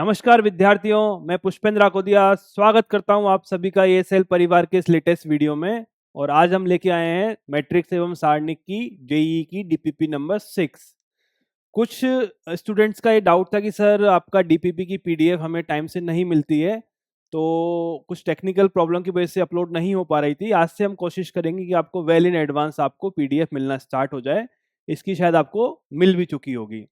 नमस्कार विद्यार्थियों, मैं पुष्पेंद्र आकोदिया स्वागत करता हूं आप सभी का एएसएल परिवार के इस लेटेस्ट वीडियो में। और आज हम लेके आए हैं मैट्रिक्स एवं सारणिक की जेईई की डीपीपी नंबर 6। कुछ स्टूडेंट्स का ये डाउट था कि सर आपका डीपीपी की पीडीएफ हमें टाइम से नहीं मिलती है, तो कुछ टेक्निकल प्रॉब्लम की वजह से अपलोड नहीं हो पा रही थी। आज से हम कोशिश करेंगे कि आपको वेल इन एडवांस आपको पीडीएफ मिलना स्टार्ट हो जाए। इसकी शायद आपको मिल भी चुकी होगी।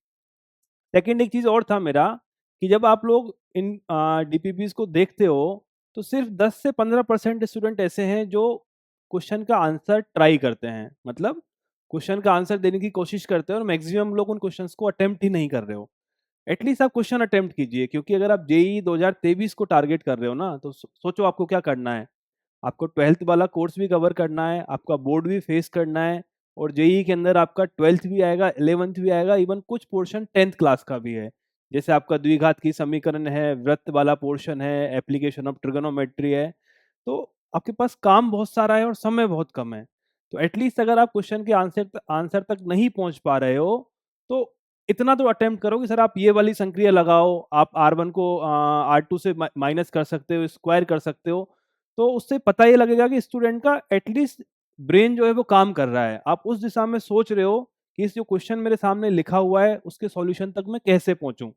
सेकंड एक चीज़ और था मेरा कि जब आप लोग इन डीपीपीज को देखते हो तो सिर्फ 10 से 15% स्टूडेंट ऐसे हैं जो क्वेश्चन का आंसर ट्राई करते हैं, मतलब क्वेश्चन का आंसर देने की कोशिश करते हैं, और मैक्सिमम लोग उन क्वेश्चंस को अटेम्प्ट ही नहीं कर रहे हो। एटलीस्ट आप क्वेश्चन अटेम्प्ट कीजिए, क्योंकि अगर आप जेईई 2023 को टारगेट कर रहे हो ना, तो सोचो आपको क्या करना है। आपको 12th वाला कोर्स भी कवर करना है, आपका बोर्ड भी फेस करना है, और जेईई के अंदर आपका 12th भी आएगा, 11th भी आएगा, इवन कुछ पोर्शन 10th क्लास का भी है। जैसे आपका द्विघात की समीकरण है, वृत्त वाला पोर्शन है, एप्लीकेशन ऑफ ट्रिगोनोमेट्री है। तो आपके पास काम बहुत सारा है और समय बहुत कम है। तो एटलीस्ट अगर आप क्वेश्चन के आंसर तक नहीं पहुंच पा रहे हो, तो इतना तो अटेम्प्ट करो कि सर आप ये वाली संक्रिया लगाओ, आप R1 को R2 से माइनस कर सकते हो, स्क्वायर कर सकते हो। तो उससे पता ये लगेगा कि स्टूडेंट का एटलीस्ट ब्रेन जो है वो काम कर रहा है। आप उस दिशा में सोच रहे हो कि इस जो क्वेश्चन मेरे सामने लिखा हुआ है उसके सॉल्यूशन तक मैं कैसे पहुंचूं।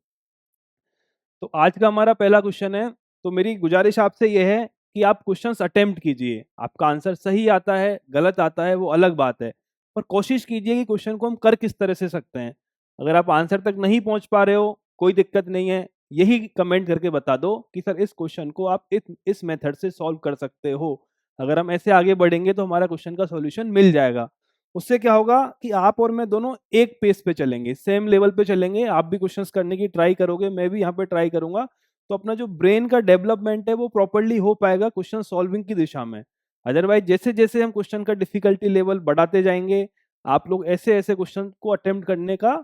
तो आज का हमारा पहला क्वेश्चन है। तो मेरी गुजारिश आपसे यह है कि आप क्वेश्चंस अटेम्प्ट कीजिए। आपका आंसर सही आता है, गलत आता है, वो अलग बात है, पर कोशिश कीजिए कि क्वेश्चन को हम कर किस तरह से सकते हैं। अगर आप आंसर तक नहीं पहुंच पा रहे हो, कोई दिक्कत नहीं है, यही कमेंट करके बता दो कि सर इस क्वेश्चन को आप इस मेथड से सॉल्व कर सकते हो। अगर हम ऐसे आगे बढ़ेंगे तो हमारा क्वेश्चन का सॉल्यूशन मिल जाएगा। उससे क्या होगा कि आप और मैं दोनों एक पेस पे चलेंगे, सेम लेवल पे चलेंगे। आप भी क्वेश्चंस करने की ट्राई करोगे, मैं भी यहाँ पे ट्राई करूंगा। तो अपना जो ब्रेन का डेवलपमेंट है वो प्रॉपरली हो पाएगा क्वेश्चन सॉल्विंग की दिशा में। अदरवाइज जैसे जैसे हम क्वेश्चन का डिफिकल्टी लेवल बढ़ाते जाएंगे, आप लोग ऐसे ऐसे क्वेश्चन को अटेम्प्ट करने का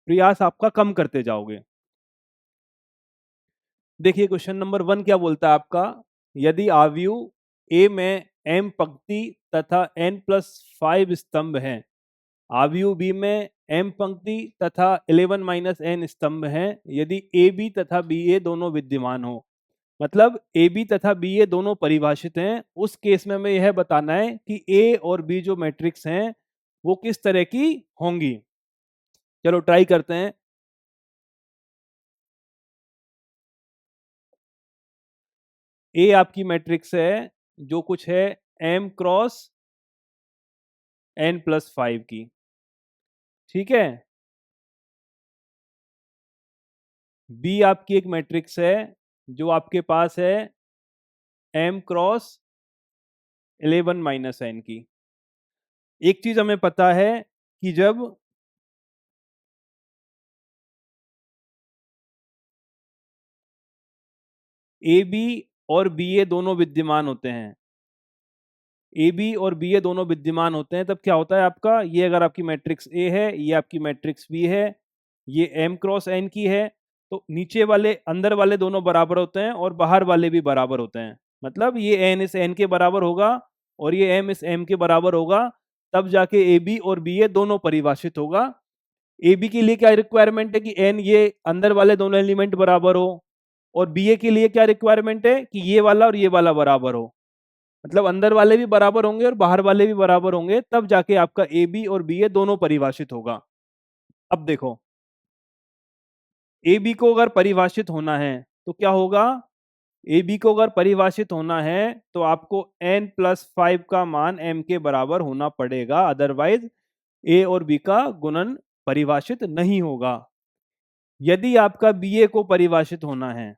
प्रयास आपका कम करते जाओगे। देखिए क्वेश्चन नंबर 1 क्या बोलता है आपका। यदि आव्यूह ए में m पंक्ति तथा n+5 स्तंभ हैं, आव्यूह बी में m पंक्ति तथा 11-n स्तंभ हैं, यदि ए बी तथा बी ए दोनों विद्यमान हो। मतलब ए बी तथा बी ए दोनों परिभाषित हैं। उस केस में हमें यह बताना है कि ए और बी जो मैट्रिक्स हैं वो किस तरह की होंगी। चलो ट्राई करते हैं। ए आपकी मैट्रिक्स है जो कुछ है m×n+5 की, ठीक है। बी आपकी एक मैट्रिक्स है जो आपके पास है m×11-n की। एक चीज हमें पता है कि जब ए बी और बी ए दोनों विद्यमान होते हैं, ए बी और बी ए दोनों विद्यमान होते हैं, तब क्या होता है आपका, ये अगर आपकी मैट्रिक्स ए है, ये आपकी मैट्रिक्स बी है, ये m×n की है, तो नीचे वाले अंदर वाले दोनों बराबर होते हैं और बाहर वाले भी बराबर होते हैं। मतलब ये n इस n के बराबर होगा और ये m इस m के बराबर होगा, तब जाके ए बी और बी ए दोनों परिभाषित होगा। ए बी के लिए क्या रिक्वायरमेंट है कि n ये अंदर वाले दोनों एलिमेंट बराबर हो, और बी ए के लिए क्या रिक्वायरमेंट है कि ये वाला और ये वाला बराबर हो। मतलब अंदर वाले भी बराबर होंगे और बाहर वाले भी बराबर होंगे, तब जाके आपका ए बी और बी ए दोनों परिभाषित होगा। अब देखो, ए बी को अगर परिभाषित होना है तो क्या होगा। ए बी को अगर परिभाषित होना है तो आपको n+5 का मान m के बराबर होना पड़ेगा, अदरवाइज ए और बी का गुणन परिभाषित नहीं होगा। यदि आपका बी ए को परिभाषित होना है,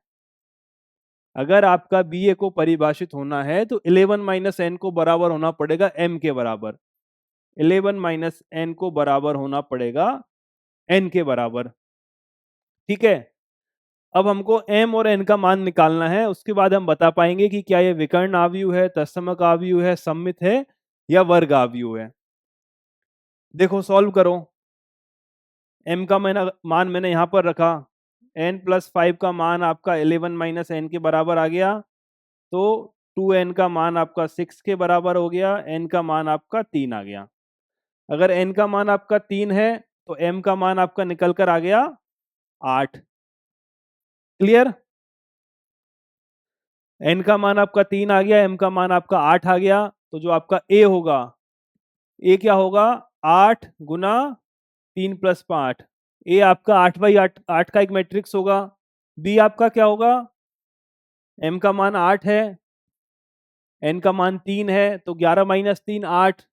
अगर आपका बी ए को परिभाषित होना है तो 11-n को बराबर होना पड़ेगा m के बराबर। 11-n को बराबर होना पड़ेगा n के बराबर, ठीक है। अब हमको m और n का मान निकालना है, उसके बाद हम बता पाएंगे कि क्या ये विकर्ण आव्यूह है, तत्समक आव्यूह है, सममित है या वर्ग आव्यूह है। देखो सॉल्व करो। m का मान मैंने यहां पर रखा, n+5 का मान आपका 11-n के बराबर आ गया, तो 2n का मान आपका 6 के बराबर हो गया, n का मान आपका 3 आ गया। अगर n का मान आपका 3 है तो m का मान आपका निकल कर आ गया 8। क्लियर? n का मान आपका 3 आ गया, m का मान आपका 8 आ गया, तो जो आपका a होगा, a क्या होगा? 8 गुना 3 प्लस 5। a आपका 8/8 8 का एक मैट्रिक्स होगा। b आपका क्या होगा? m का मान 8 है, n का मान 3 है, तो 11 माइनस 3 8।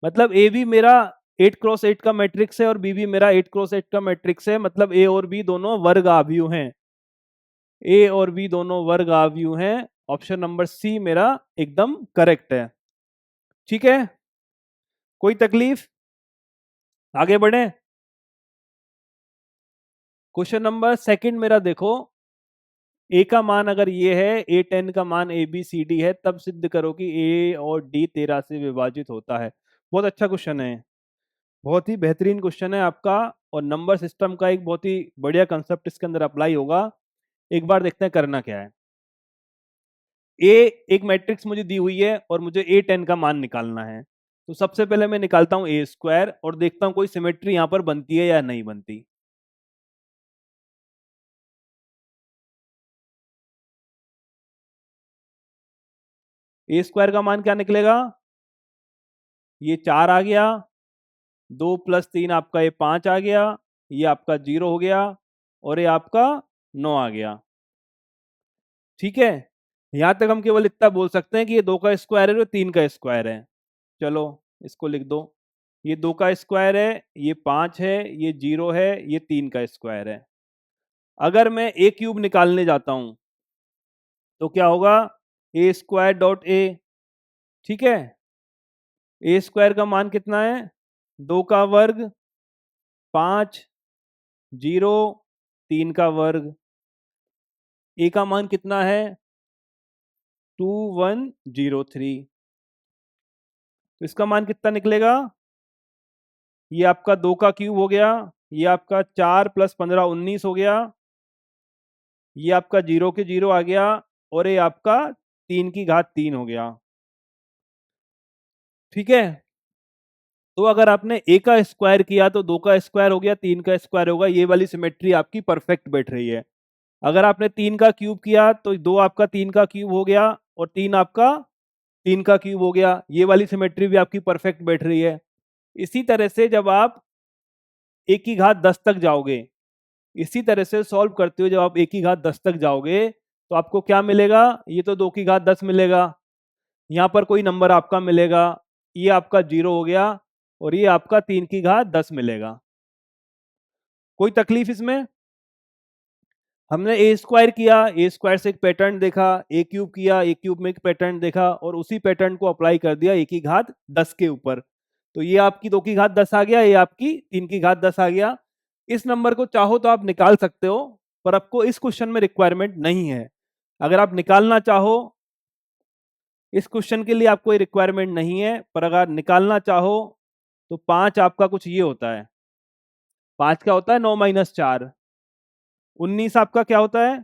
मतलब ए भी मेरा 8 क्रॉस 8 का मैट्रिक्स है और बी भी मेरा 8 क्रॉस 8 का मैट्रिक्स है। मतलब ए और बी दोनों वर्ग आव्यूह हैं। ए और बी दोनों वर्ग आव्यूह हैं। ऑप्शन नंबर सी मेरा एकदम करेक्ट है। ठीक है, कोई तकलीफ? आगे बढ़े। क्वेश्चन नंबर सेकंड मेरा देखो, ए का मान अगर ये है, ए 10 का मान ए बी सी डी है, तब सिद्ध करो कि ए और डी 13 से विभाजित होता है। बहुत अच्छा क्वेश्चन है, बहुत ही बेहतरीन क्वेश्चन है आपका, और नंबर सिस्टम का एक बहुत ही बढ़िया कंसेप्ट इसके अंदर अप्लाई होगा। एक बार देखते हैं करना क्या है। ए एक मैट्रिक्स मुझे दी हुई है और मुझे ए 10 का मान निकालना है। तो सबसे पहले मैं निकालता हूं ए स्क्वायर और देखता हूं कोई सिमेट्री यहां पर बनती है या नहीं बनती। ए स्क्वायर का मान क्या निकलेगा? ये 4 आ गया, 2 प्लस 3 आपका ये 5 आ गया, ये आपका 0 हो गया, और ये आपका 9 आ गया। ठीक है, यहां तक हम केवल इतना बोल सकते हैं कि ये 2 का स्क्वायर है और 3 का स्क्वायर है। चलो इसको लिख दो, ये 2 का स्क्वायर है, ये 5 है, ये 0 है, ये 3 का स्क्वायर है। अगर मैं ए क्यूब निकालने जाता हूं तो क्या होगा? ए स्क्वायर डॉट ए। ठीक है, ए स्क्वायर का मान कितना है? 2 का वर्ग, 5, 0, 3 का वर्ग। ए का मान कितना है? 2103। तो इसका मान कितना निकलेगा? ये आपका 2 का क्यूब हो गया, ये आपका 4 प्लस 15 19 हो गया, ये आपका 0 के 0 आ गया, और ये आपका 3 की घात 3 हो गया। ठीक है, तो अगर आपने ए का स्क्वायर किया तो 2 का स्क्वायर हो गया, 3 का स्क्वायर होगा, ये वाली सिमेट्री आपकी परफेक्ट बैठ रही है। अगर आपने 3 का क्यूब किया तो 2 आपका 3 का क्यूब हो गया, और 3 आपका 3 का क्यूब हो गया, ये वाली सिमेट्री भी आपकी परफेक्ट बैठ रही है। इसी तरह से जब आप ए की घात 10 तक जाओगे, इसी तरह से सॉल्व करते हुए जब आप ए की घात 10 तक जाओगे तो आपको क्या मिलेगा? ये तो 2 की घात 10 मिलेगा, यहाँ पर कोई नंबर आपका मिलेगा, ये आपका 0 हो गया, और ये आपका 3 की घात 10 मिलेगा। कोई तकलीफ इसमें? हमने ए स्क्वायर किया, ए स्क्वायर से एक पैटर्न देखा, ए क्यूब किया, ए क्यूब में एक पैटर्न देखा, और उसी पैटर्न को अप्लाई कर दिया ए की घात 10 के ऊपर। तो ये आपकी 2 की घात 10 आ गया, ये आपकी 3 की घात 10 आ गया। इस नंबर को चाहो तो आप निकाल सकते हो, पर आपको इस क्वेश्चन में रिक्वायरमेंट नहीं है। अगर आप निकालना चाहो, इस क्वेश्चन के लिए आपको रिक्वायरमेंट नहीं है, पर अगर निकालना चाहो तो 5 आपका कुछ ये होता है। 5 क्या होता है? 9 माइनस 4। 19 आपका क्या होता है?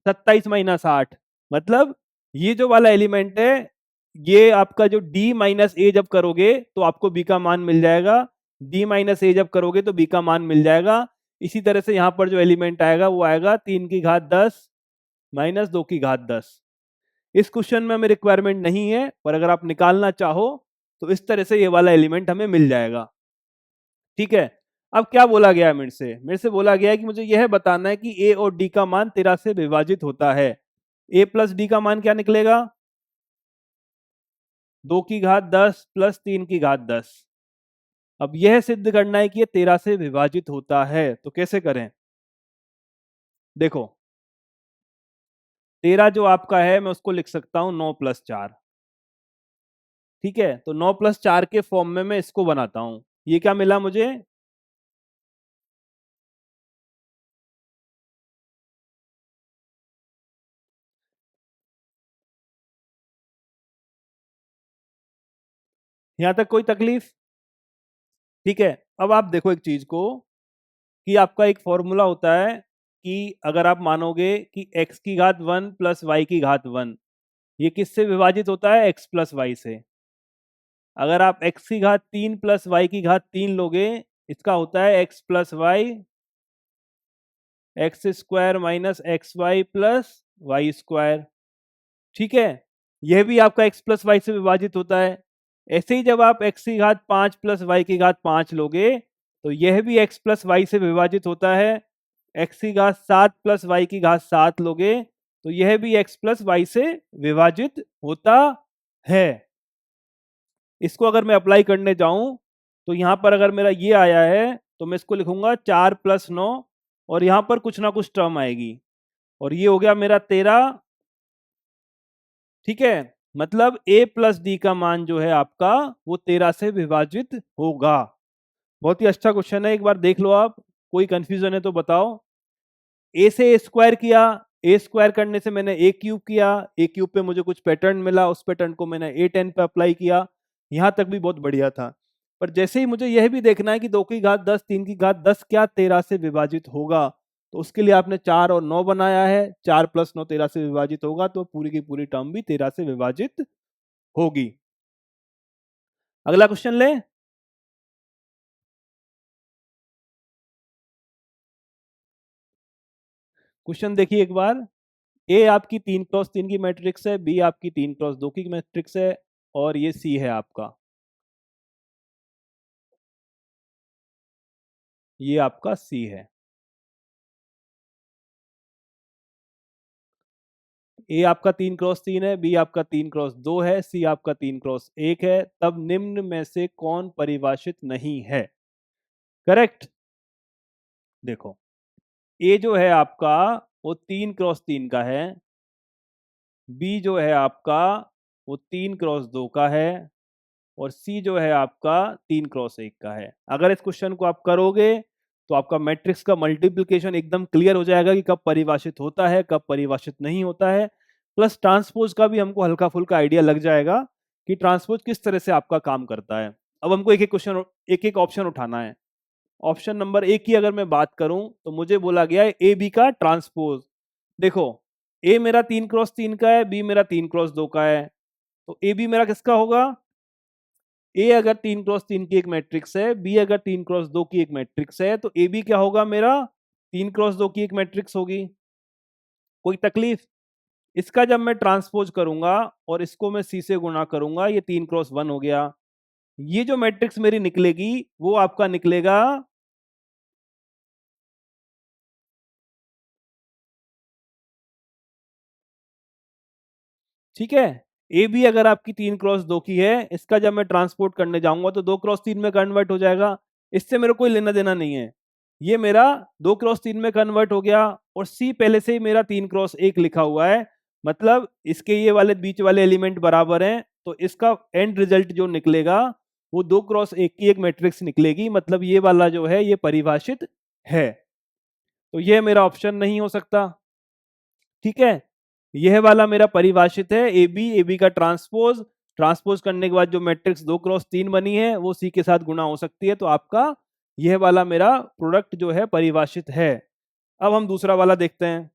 27 माइनस 8। मतलब ये जो वाला एलिमेंट है, ये आपका जो d माइनस ए जब करोगे तो आपको b का मान मिल जाएगा, d माइनस ए जब करोगे तो b का मान मिल जाएगा। इसी तरह से यहाँ पर जो एलिमेंट आएगा वो आएगा 3 की घात 10 माइनस 2 की घात 10। इस क्वेश्चन में हमें रिक्वायरमेंट नहीं है, पर अगर आप निकालना चाहो तो इस तरह से ये वाला एलिमेंट हमें मिल जाएगा। ठीक है, अब क्या बोला गया है मेरे से बोला गया है कि मुझे यह बताना है कि ए और डी का मान 13 से विभाजित होता है। ए प्लस डी का मान क्या निकलेगा? 2 की घात 10 प्लस 3 की घात 10। अब यह सिद्ध करना है कि ये 13 से विभाजित होता है, तो कैसे करें? देखो, 13 जो आपका है मैं उसको लिख सकता हूं 9 प्लस 4। ठीक है, तो 9 प्लस 4 के फॉर्म में मैं इसको बनाता हूं। ये क्या मिला मुझे? यहां तक कोई तकलीफ? ठीक है, अब आप देखो एक चीज को, कि आपका एक फॉर्मूला होता है कि अगर आप मानोगे कि x की घात 1 प्लस वाई की घात 1, ये किससे विभाजित होता है? x प्लस वाई से। अगर आप x की घात 3 प्लस वाई की घात 3 लोगे इसका होता है x plus y x square minus x y plus y square. ठीक है, यह भी आपका x प्लस वाई से विभाजित होता है। ऐसे ही जब आप x की घात 5 प्लस वाई की घात 5 लोगे तो यह भी x प्लस वाई से विभाजित होता है। x की घात 7 प्लस वाई की घात 7 लोगे तो यह भी x प्लस वाई से विभाजित होता है। इसको अगर मैं अप्लाई करने जाऊं तो यहां पर अगर मेरा ये आया है तो मैं इसको लिखूंगा 4 प्लस 9 और यहां पर कुछ ना कुछ टर्म आएगी और ये हो गया मेरा 13। ठीक है, मतलब a प्लस डी का मान जो है आपका वो 13 से विभाजित होगा। बहुत ही अच्छा क्वेश्चन है, एक बार देख लो आप, कोई कंफ्यूजन है तो बताओ। a से a स्क्वायर किया, a स्क्वायर करने से मैंने a क्यूब किया, a क्यूब पे मुझे कुछ पैटर्न मिला, उस पैटर्न को मैंने a10 पे अप्लाई किया, यहां तक भी बहुत बढ़िया था। पर जैसे ही मुझे यह भी देखना है कि 2 की घात 10 3 की घात 10 क्या 13 से विभाजित होगा, तो उसके लिए आपने 4 और 9 बनाया है। 4 प्लस 9 13 से विभाजित होगा तो पूरी की पूरी टर्म भी 13 से विभाजित होगी। अगला क्वेश्चन ले। क्वेश्चन देखिए एक बार। ए आपकी 3 क्रॉस 3 की मैट्रिक्स है, बी आपकी 3 क्रॉस 2 की मैट्रिक्स है और ये सी है आपका, ये आपका सी है। ए आपका 3 क्रॉस 3 है, बी आपका 3 क्रॉस 2 है, सी आपका 3 क्रॉस 1 है। तब निम्न में से कौन परिभाषित नहीं है? करेक्ट। देखो, ए जो है आपका वो 3 क्रॉस 3 का है, बी जो है आपका वो 3 क्रॉस 2 का है और सी जो है आपका 3 क्रॉस 1 का है। अगर इस क्वेश्चन को आप करोगे तो आपका मैट्रिक्स का मल्टीप्लिकेशन एकदम क्लियर हो जाएगा कि कब परिभाषित होता है कब परिभाषित नहीं होता है। प्लस ट्रांसपोज का भी हमको हल्का फुल्का आइडिया लग जाएगा कि ट्रांसपोज किस तरह से आपका काम करता है। अब हमको एक एक क्वेश्चन एक एक ऑप्शन उठाना है। ऑप्शन नंबर 1 की अगर मैं बात करूं तो मुझे बोला गया है ए बी का ट्रांसपोज। देखो, ए मेरा 3 क्रॉस 3 का है, बी मेरा 3 क्रॉस 2 का है, तो ए बी मेरा किसका होगा? ए अगर 3 क्रॉस 3 की एक मैट्रिक्स है, बी अगर 3 क्रॉस 2 की एक मैट्रिक्स है, तो ए बी क्या होगा मेरा? 3 क्रॉस 2 की एक मैट्रिक्स होगी। कोई तकलीफ? इसका जब मैं ट्रांसपोज करूंगा और इसको मैं सी से गुणा करूंगा, ये 3 क्रॉस 1 हो गया। ये जो मैट्रिक्स मेरी निकलेगी वो आपका निकलेगा ठीक है। ए बी अगर आपकी 3 क्रॉस 2 की है, इसका जब मैं ट्रांसपोर्ट करने जाऊंगा तो 2 क्रॉस 3 में कन्वर्ट हो जाएगा। इससे मेरे कोई लेना देना नहीं है। ये मेरा 2 क्रॉस 3 में कन्वर्ट हो गया और सी पहले से ही मेरा 3 क्रॉस 1 लिखा हुआ है, मतलब इसके ये वाले बीच वाले एलिमेंट बराबर हैं, तो इसका एंड रिजल्ट जो निकलेगा वो 2 क्रॉस 1 की एक मैट्रिक्स निकलेगी, मतलब ये वाला जो है ये परिभाषित है। तो ये मेरा ऑप्शन नहीं हो सकता। ठीक है, यह वाला मेरा परिभाषित है। ए बी का ट्रांसपोज, ट्रांसपोज करने के बाद जो मैट्रिक्स 2 क्रॉस 3 बनी है वो सी के साथ गुणा हो सकती है, तो आपका यह वाला मेरा प्रोडक्ट जो है परिभाषित है। अब हम दूसरा वाला देखते हैं।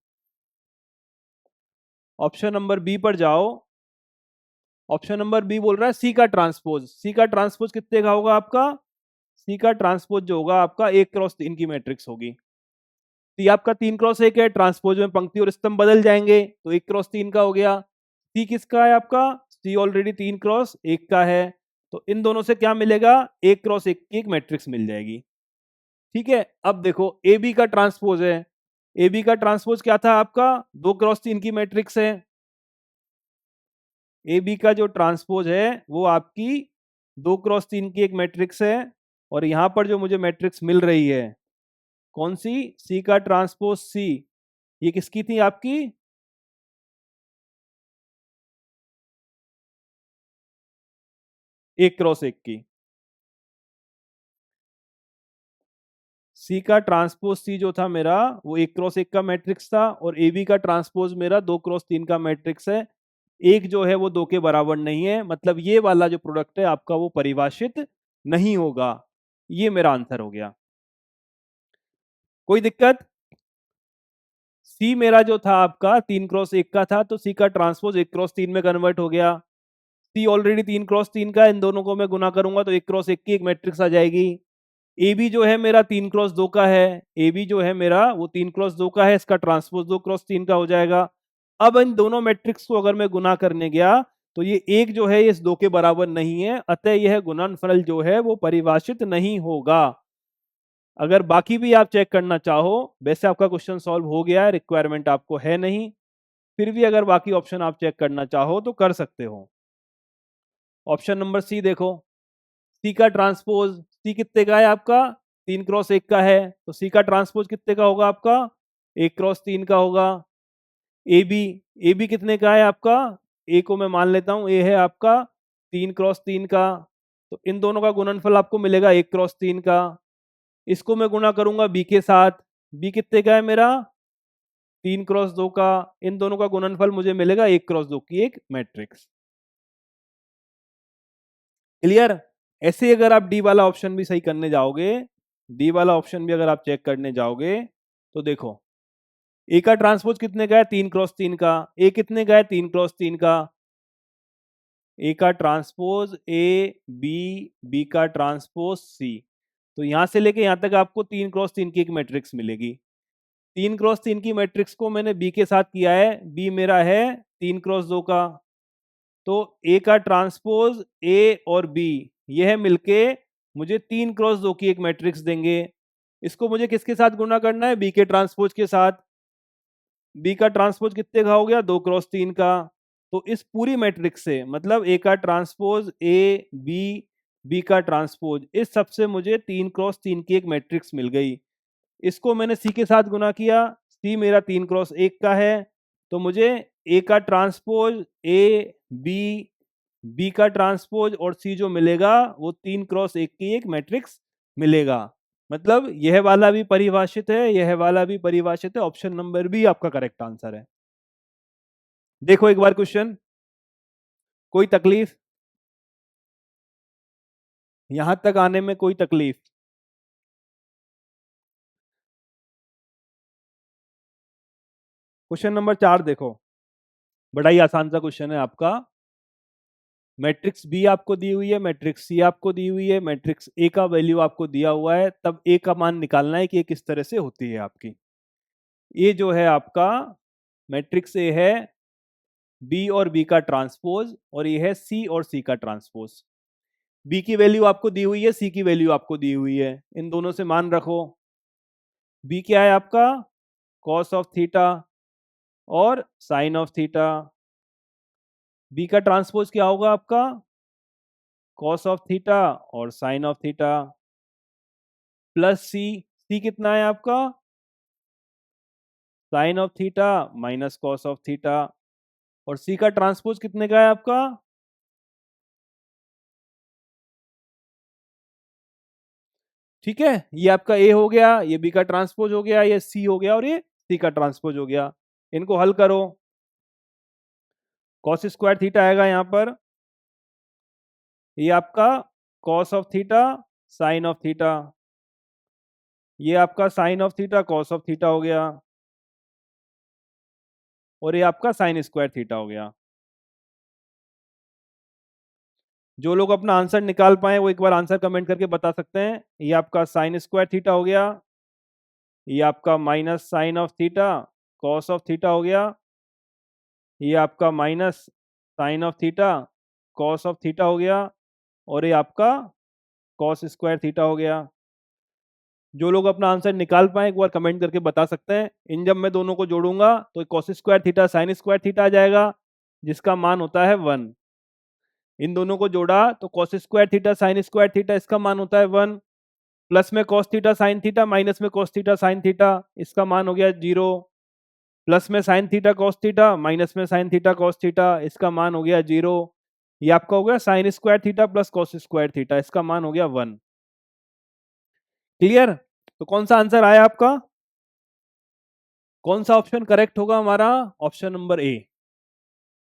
ऑप्शन नंबर बी पर जाओ। ऑप्शन नंबर बी बोल रहा है सी का ट्रांसपोज। सी का ट्रांसपोज कितने का होगा आपका? सी का ट्रांसपोज जो होगा आपका 1 क्रॉस 3 की मैट्रिक्स होगी। सी आपका 3 क्रॉस 1 है, ट्रांसपोज में पंक्ति और स्तंभ बदल जाएंगे तो 1 क्रॉस 3 का हो गया। सी किसका है आपका? सी ऑलरेडी 3 क्रॉस 1 का है, तो इन दोनों से क्या मिलेगा? 1 क्रॉस 1 की एक मैट्रिक्स मिल जाएगी। ठीक है, अब देखो ए बी का ट्रांसपोज है। ए बी का ट्रांसपोज क्या था आपका? 2 क्रॉस 3 की मैट्रिक्स है। ए बी का जो ट्रांसपोज है वो आपकी 2 क्रॉस 3 की एक मैट्रिक्स है और यहां पर जो मुझे मैट्रिक्स मिल रही है कौन सी? सी का ट्रांसपोज सी, ये किसकी थी आपकी? 1 क्रॉस 1 की। सी का ट्रांसपोज सी जो था मेरा वो 1 क्रॉस 1 का मैट्रिक्स था और ए बी का ट्रांसपोज मेरा 2 क्रॉस 3 का मैट्रिक्स है। एक जो है वो 2 के बराबर नहीं है, मतलब ये वाला जो प्रोडक्ट है आपका वो परिभाषित नहीं होगा। ये मेरा आंसर हो गया। कोई दिक्कत? सी मेरा जो था आपका 3 क्रॉस 1 का था, तो सी का ट्रांसपोज 1 क्रॉस 3 में कन्वर्ट हो गया। सी ऑलरेडी 3 क्रॉस 3 का, इन दोनों को मैं गुना करूंगा तो 1 क्रॉस 1 की एक मैट्रिक्स आ जाएगी। ए बी जो है मेरा 3x2 का है, ए बी जो है मेरा वो 3x2 का है, इसका ट्रांसपोज 2x3 का हो जाएगा। अब इन दोनों मैट्रिक्स को अगर मैं गुना करने गया तो ये एक जो है इस दो के बराबर नहीं है, अतः यह गुणनफल जो है वो परिभाषित नहीं होगा। अगर बाकी भी आप चेक करना चाहो, वैसे आपका क्वेश्चन सॉल्व हो गया है, रिक्वायरमेंट आपको है नहीं, फिर भी अगर बाकी ऑप्शन आप चेक करना चाहो तो कर सकते हो। ऑप्शन नंबर सी देखो, सी का ट्रांसपोज, सी कितने का है आपका, 3x1 का है, तो सी का ट्रांसपोज कितने का होगा आपका, 1x3 का होगा। ए बी, ए बी कितने का है आपका, ए को मैं मान लेता हूं ए है आपका 3x3 का, तो इन दोनों का गुणनफल आपको मिलेगा 1x3 का। इसको मैं गुणा करूंगा बी के साथ, बी कितने का है मेरा 3x2 का, इन दोनों का गुणनफल मुझे मिलेगा 1x2 की एक मैट्रिक्स। क्लियर? ऐसे ही अगर आप डी वाला ऑप्शन भी सही करने जाओगे, डी वाला ऑप्शन भी अगर आप चेक करने जाओगे तो देखो, ए का ट्रांसपोज कितने का है 3x3 का, ए कितने का है 3x3 का, ए का ट्रांसपोज ए, बी, बी का ट्रांसपोज सी, तो यहां से लेके यहां तक आपको 3x3 की एक मैट्रिक्स मिलेगी। 3x3 की मैट्रिक्स को मैंने बी के साथ किया है, बी मेरा है 3x2 का, तो ए का ट्रांसपोज ए और बी यह मिलके मुझे 3x2 की एक मैट्रिक्स देंगे। इसको मुझे किसके साथ गुणा करना है, बी के ट्रांसपोज के साथ, बी का ट्रांसपोज कितने का हो गया 2x3 का, तो इस पूरी मैट्रिक्स से मतलब ए का ट्रांसपोज ए बी, बी का ट्रांसपोज, इस सब से मुझे 3x3 की एक मैट्रिक्स मिल गई। इसको मैंने सी के साथ गुना किया, सी मेरा 3x1 का है, तो मुझे ए का ट्रांसपोज ए बी, बी का ट्रांसपोज और सी जो मिलेगा वो 3x1 की एक मैट्रिक्स मिलेगा। मतलब यह वाला भी परिभाषित है, यह वाला भी परिभाषित है, ऑप्शन नंबर बी आपका करेक्ट आंसर है। देखो एक बार क्वेश्चन, कोई तकलीफ यहां तक आने में, कोई तकलीफ? क्वेश्चन नंबर 4 देखो, बड़ा ही आसान सा क्वेश्चन है आपका। मैट्रिक्स बी आपको दी हुई है, मैट्रिक्स सी आपको दी हुई है, मैट्रिक्स ए का वैल्यू आपको दिया हुआ है, तब ए का मान निकालना है कि ये किस तरह से होती है आपकी। ये जो है आपका मैट्रिक्स ए है बी और बी का ट्रांसपोज, और ये है सी और सी का ट्रांसपोज। बी की वैल्यू आपको दी हुई है, सी की वैल्यू आपको दी हुई है, इन दोनों से मान रखो। बी क्या है आपका कॉस ऑफ थीटा और साइन ऑफ थीटा, बी का ट्रांसपोज क्या होगा आपका कॉस ऑफ थीटा और sine of theta, plus C, C कितना है आपका sine of theta minus cos of theta, और सी का ट्रांसपोज कितने का है आपका, ठीक है, ये आपका ए हो गया, ये बी का ट्रांसपोज हो गया, ये सी हो गया और ये सी का ट्रांसपोज हो गया। इनको हल करो, कॉस स्क्वायर थीटा आएगा यहां पर, ये आपका cos of theta sine of theta, ये आपका sine of theta cos of theta हो गया, और ये आपका साइन स्क्वायर थीटा हो गया। जो लोग अपना आंसर निकाल पाए वो एक बार आंसर कमेंट करके बता सकते हैं। ये आपका साइन स्क्वायर थीटा हो गया, ये आपका minus sine of theta cos of theta हो गया, ये आपका minus sine of theta cos of theta हो गया, और ये आपका कॉस स्क्वायर थीटा हो गया। जो लोग अपना आंसर निकाल पाए एक बार कमेंट करके बता सकते हैं। इन जब मैं दोनों को जोड़ूंगा तो cos square theta sine square theta आ जाएगा, जिसका मान होता है 1। इन दोनों को जोड़ा तो cos square theta sine square theta इसका मान होता है 1, प्लस में cos theta sine theta minus में कॉस थीटा साइन थीटा इसका मान हो गया 0, प्लस में sine theta cos theta minus में साइन थीटा कॉस थीटा इसका मान हो गया 0। ये आपका हो गया sign square theta plus cos square theta, इसका मान हो गया 1। क्लियर? तो कौन सा आंसर आया आपका, कौन सा ऑप्शन करेक्ट होगा हमारा, ऑप्शन नंबर ए।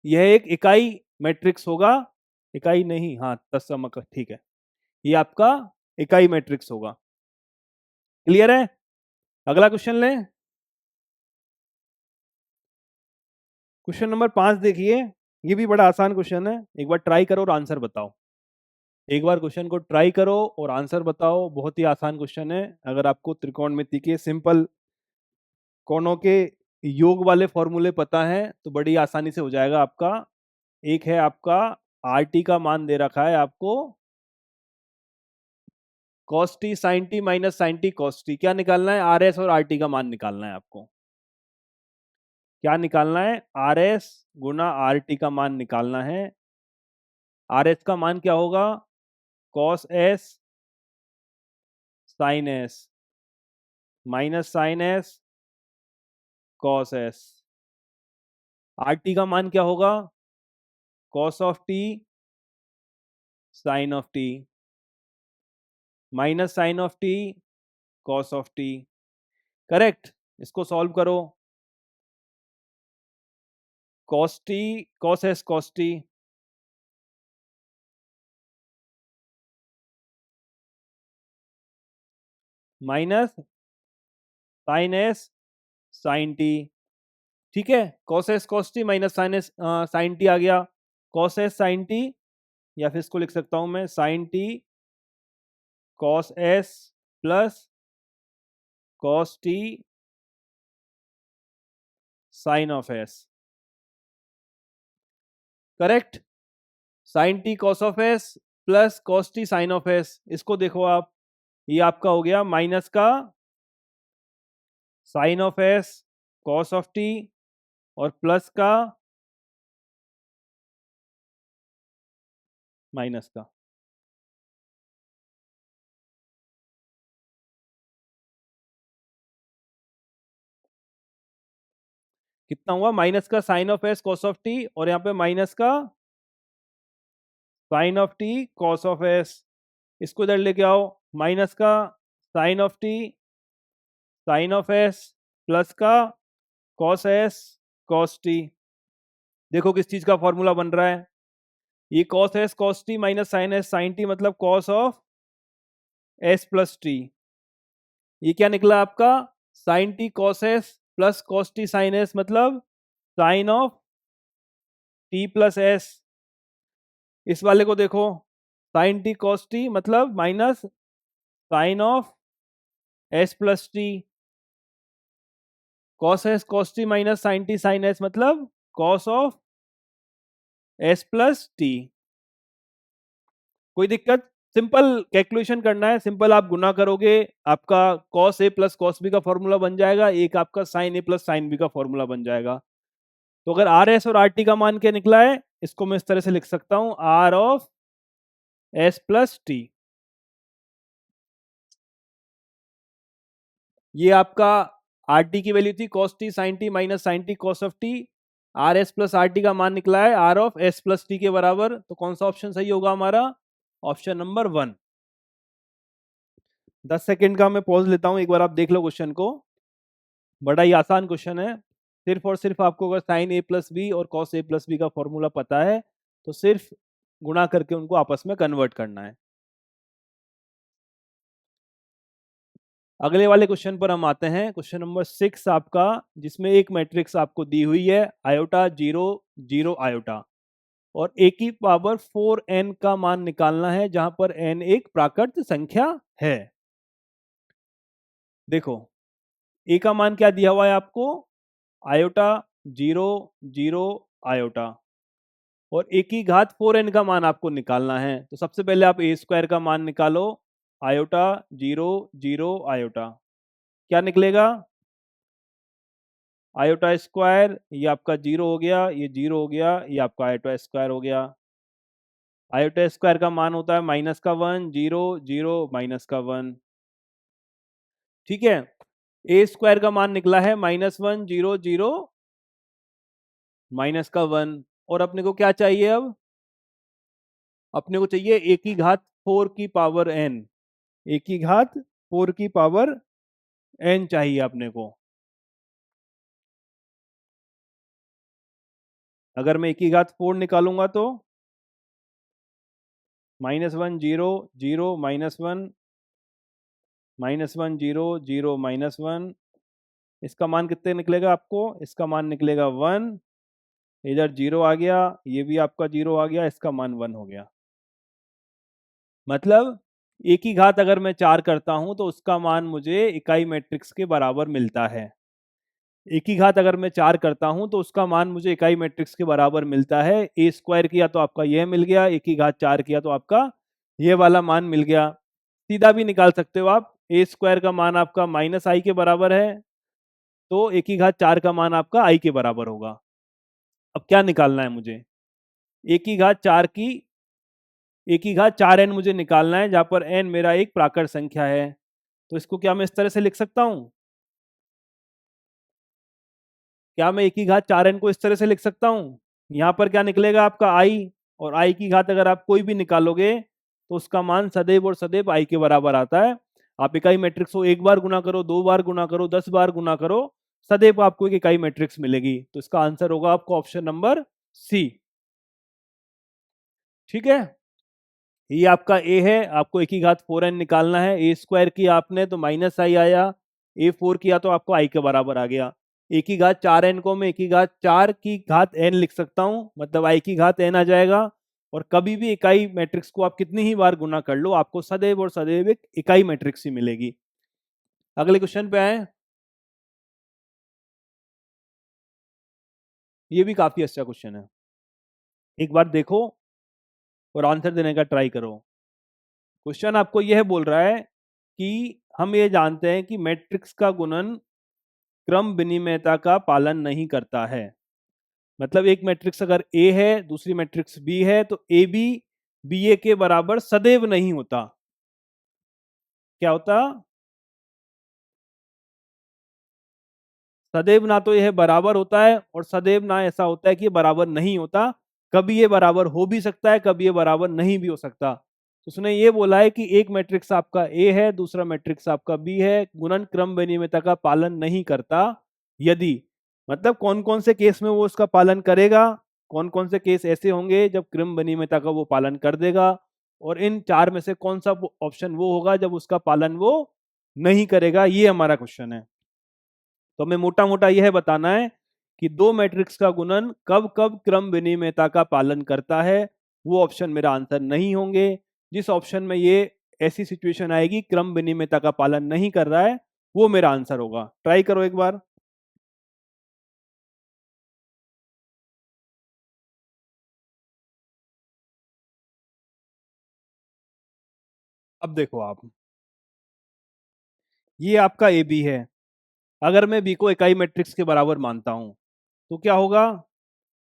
यह एक इकाई मैट्रिक्स होगा, इकाई नहीं, हाँ तत्समक, ठीक है, ये आपका इकाई मैट्रिक्स होगा। क्लियर है? अगला क्वेश्चन लें, क्वेश्चन नंबर 5 देखिए, ये भी बड़ा आसान क्वेश्चन है, एक बार ट्राई करो और आंसर बताओ। एक बार क्वेश्चन को ट्राई करो और आंसर बताओ। बहुत ही आसान क्वेश्चन है। अगर आपको त्रिकोणमिति के सिंपल कोणों के योग वाले फॉर्मूले पता है तो बड़ी आसानी से हो जाएगा आपका। एक है आपका आर टी का मान दे रखा है आपको cos t sin t minus sine t cos t। क्या निकालना है? आर एस और आर टी का मान निकालना है आपको। क्या निकालना है? आर एस गुना आर टी का मान निकालना है। आर एस का मान क्या होगा? cos s sin s minus sine s cos s। R t का मान क्या होगा? cos of t sin of t minus sine of t cos of t। Correct. इसको सॉल्व करो। cos t cos s cos t minus sine s sin t। ठीक है, cos s cos t minus sine s sin t आ गया। cos s sin t, या फिर इसको लिख सकता हूं मैं sin t cos s plus cos t sin of s। Correct. sin t cos of s plus cos t sin of s। इसको देखो आप, ये आपका हो गया माइनस का sin of s cos of t और प्लस का माइनस का। कितना हुआ? माइनस का sine of s cos of t और यहाँ पे माइनस का sine of t cos of s. इसको इधर लेके आओ। माइनस का sine of t sine of S plus का कॉस एस कॉस टी। देखो किस चीज का फॉर्मूला बन रहा है। ये cos S cos T minus sine s sign T मतलब cos of S plus T. ये क्या निकला आपका? Sine T cos S plus cos T sine S मतलब sine of T plus S. इस वाले को देखो, साइन टी कॉस टी मतलब minus sine of S plus T. Cos S cos T minus sine T sine S मतलब cos of S plus T. कोई दिक्कत? Simple calculation करना है। सिंपल आप गुना करोगे, आपका cos A plus cos B का फॉर्मूला बन जाएगा, एक आपका साइन ए प्लस साइन बी का फॉर्मूला बन जाएगा। तो अगर आर एस और आर टी का मान क्या निकला है, इसको मैं इस तरह से लिख सकता हूं, r of S plus T. ये आपका आर टी की वैल्यू थी cos T sine t minus sine T cos of t. R s plus r t का मान निकला है r of S plus t के बराबर। तो कौन सा ऑप्शन सही होगा हमारा? Option number 1। 10 सेकंड का मैं पॉज लेता हूं, एक बार आप देख लो क्वेश्चन को। बड़ा ही आसान क्वेश्चन है। सिर्फ और सिर्फ आपको अगर साइन ए प्लस बी और कॉस ए प्लस बी का फॉर्मूला पता है तो सिर्फ गुणा करके उनको आपस में कन्वर्ट करना है। अगले वाले क्वेश्चन पर हम आते हैं। क्वेश्चन नंबर 6 आपका, जिसमें एक मैट्रिक्स आपको दी हुई है आयोटा 0 0 आयोटा और ए की पावर 4n का मान निकालना है, जहां पर n एक प्राकृत संख्या है। देखो ए का मान क्या दिया हुआ है आपको? आयोटा 0 0 आयोटा और ए की घात 4n का मान आपको निकालना है। तो सबसे पहले आप ए स्क्वायर का मान निकालो। आयोटा 0 0 आयोटा क्या निकलेगा? आयोटा स्क्वायर, ये आपका 0 हो गया, ये 0 हो गया, ये आपका आयोटा स्क्वायर हो गया। आयोटा स्क्वायर का मान होता है माइनस का 1 0 0 माइनस का 1। ठीक है, ए स्क्वायर का मान निकला है -1 0 0 माइनस का 1। और अपने को क्या चाहिए अब? अपने को चाहिए ए की घात 4 की पावर n। ए की घात 4 की पावर n चाहिए अपने को। अगर मैं ए की घात 4 निकालूंगा तो -1 0 0 -1 -1 0 0 -1। इसका मान कितने निकलेगा आपको? इसका मान निकलेगा 1। इधर 0 आ गया, ये भी आपका 0 आ गया, इसका मान 1 हो गया। मतलब एक ही घात अगर मैं 4 करता हूं तो उसका मान मुझे इकाई मैट्रिक्स के बराबर मिलता है। एक ही घात अगर मैं 4 करता हूं तो उसका मान मुझे इकाई मैट्रिक्स के बराबर मिलता है। ए स्क्वायर किया तो आपका यह मिल गया, एक ही घात 4 किया तो आपका ये वाला मान मिल गया। सीधा भी निकाल सकते हो आप, ए स्क्वायर का मान आपका माइनस आई के बराबर है, तो एक ही घात 4 का मान आपका आई के बराबर होगा। अब क्या निकालना है मुझे? एक ही घात 4 की एक ही घात 4n मुझे निकालना है, जहां पर n मेरा एक प्राकृत संख्या है। तो इसको क्या मैं इस तरह से लिख सकता हूं? क्या मैं एक ही घात 4n को इस तरह से लिख सकता हूं? यहां पर क्या निकलेगा आपका i, और i की घात अगर आप कोई भी निकालोगे तो उसका मान सदैव और सदैव i के बराबर आता है। आप इकाई मैट्रिक्स को एक बार गुना करो, दो बार गुना करो, 10 बार गुना करो, सदैव आपको एक इकाई मैट्रिक्स मिलेगी। तो इसका आंसर होगा आपका ऑप्शन नंबर सी। ठीक है, ये आपका ए है। आपको एक ही घात 4n निकालना है। ए स्क्वायर किया आपने तो माइनस आई आया, ए 4 किया तो आपको आई के बराबर आ गया। एक ही घात 4n को मैं एक ही घात 4 की घात n लिख सकता हूं, मतलब आई की घात n आ जाएगा। और कभी भी इकाई मैट्रिक्स को आप कितनी ही बार गुना कर लो, आपको सदैव और सदैव एक इकाई मैट्रिक्स ही मिलेगी। अगले क्वेश्चन पे आए। ये भी काफी अच्छा क्वेश्चन है, एक बार देखो और आंसर देने का ट्राई करो। क्वेश्चन आपको यह बोल रहा है कि हम ये जानते हैं कि मैट्रिक्स का गुणन क्रम विनिमयता का पालन नहीं करता है। मतलब एक मैट्रिक्स अगर ए है, दूसरी मैट्रिक्स बी है, तो ए बी बी ए के बराबर सदैव नहीं होता। क्या होता? सदैव ना तो यह बराबर होता है और सदैव ना ऐसा होता है कि ये बराबर नहीं होता। कभी ये बराबर हो भी सकता है, कभी ये बराबर नहीं भी हो सकता। तो उसने ये बोला है कि एक मैट्रिक्स आपका ए है, दूसरा मैट्रिक्स आपका बी है, गुणन क्रम विनिमयता का पालन नहीं करता यदि, मतलब कौन कौन से केस में वो उसका पालन करेगा, कौन कौन से केस ऐसे होंगे जब क्रम विनिमयता का वो पालन कर देगा, और इन चार में से कौन सा ऑप्शन वो होगा जब उसका पालन वो नहीं करेगा। ये हमारा क्वेश्चन है। तो हमें मोटा मोटा यह बताना है कि दो मैट्रिक्स का गुणन कब कब क्रम विनिमयता का पालन करता है। वो ऑप्शन मेरा आंसर नहीं होंगे। जिस ऑप्शन में ये ऐसी सिचुएशन आएगी क्रम विनिमयता का पालन नहीं कर रहा है, वो मेरा आंसर होगा। ट्राई करो एक बार। अब देखो आप, ये आपका ए बी है। अगर मैं बी को इकाई मैट्रिक्स के बराबर मानता हूं तो क्या होगा?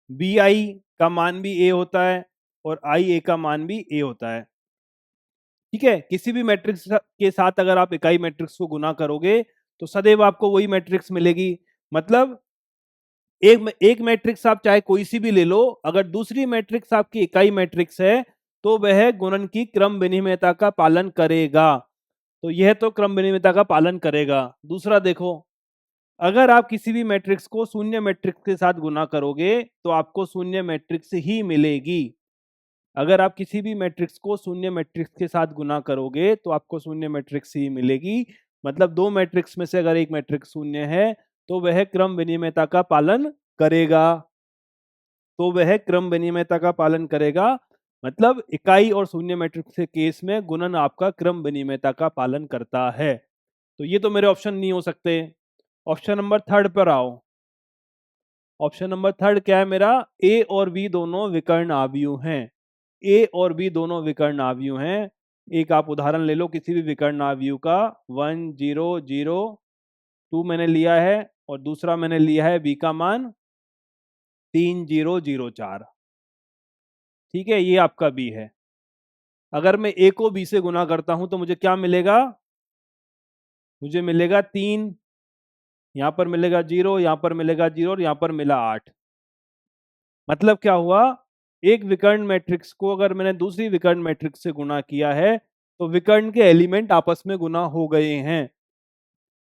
बी आई का मान भी ए होता है और आई ए का मान भी ए होता है। ठीक है, किसी भी मैट्रिक्स के साथ अगर आप इकाई मैट्रिक्स को गुना करोगे तो सदैव आपको वही मैट्रिक्स मिलेगी। मतलब एक मैट्रिक्स आप चाहे कोई सी भी ले लो, अगर दूसरी मैट्रिक्स आपकी इकाई मैट्रिक्स है तो वह गुणन की क्रम विनिमयता का पालन करेगा। तो यह तो क्रम विनिमयता का पालन करेगा। दूसरा देखो, अगर आप किसी भी मैट्रिक्स को शून्य मैट्रिक्स के साथ गुना करोगे तो आपको शून्य मैट्रिक्स ही मिलेगी। अगर आप किसी भी मैट्रिक्स को शून्य मैट्रिक्स के साथ गुना करोगे तो आपको शून्य मैट्रिक्स ही मिलेगी। मतलब दो मैट्रिक्स में से अगर एक मैट्रिक्स शून्य है तो वह क्रम विनिमयता का पालन करेगा। तो वह क्रम विनिमयता का पालन करेगा, मतलब इकाई और शून्य मैट्रिक्स के केस में गुणन आपका क्रम विनिमयता का पालन करता है। तो ये तो मेरे ऑप्शन नहीं हो सकते। ऑप्शन नंबर थर्ड पर आओ। ऑप्शन नंबर थर्ड क्या है मेरा? ए और बी दोनों विकर्ण आव्यूह हैं। ए और बी दोनों विकर्ण आव्यूह हैं। एक आप उदाहरण ले लो किसी भी विकर्ण आव्यूह का। 1 0 0 2 मैंने लिया है और दूसरा मैंने लिया है बी का मान 3 0 0 4। ठीक है, ये आपका बी है। अगर मैं ए को बी से गुना करता हूं तो मुझे क्या मिलेगा? मुझे मिलेगा 3, यहां पर मिलेगा 0, यहां पर मिलेगा 0 और यहां पर मिला 8। मतलब क्या हुआ? एक विकर्ण मैट्रिक्स को अगर मैंने दूसरी विकर्ण मैट्रिक्स से गुना किया है तो विकर्ण के एलिमेंट आपस में गुना हो गए हैं।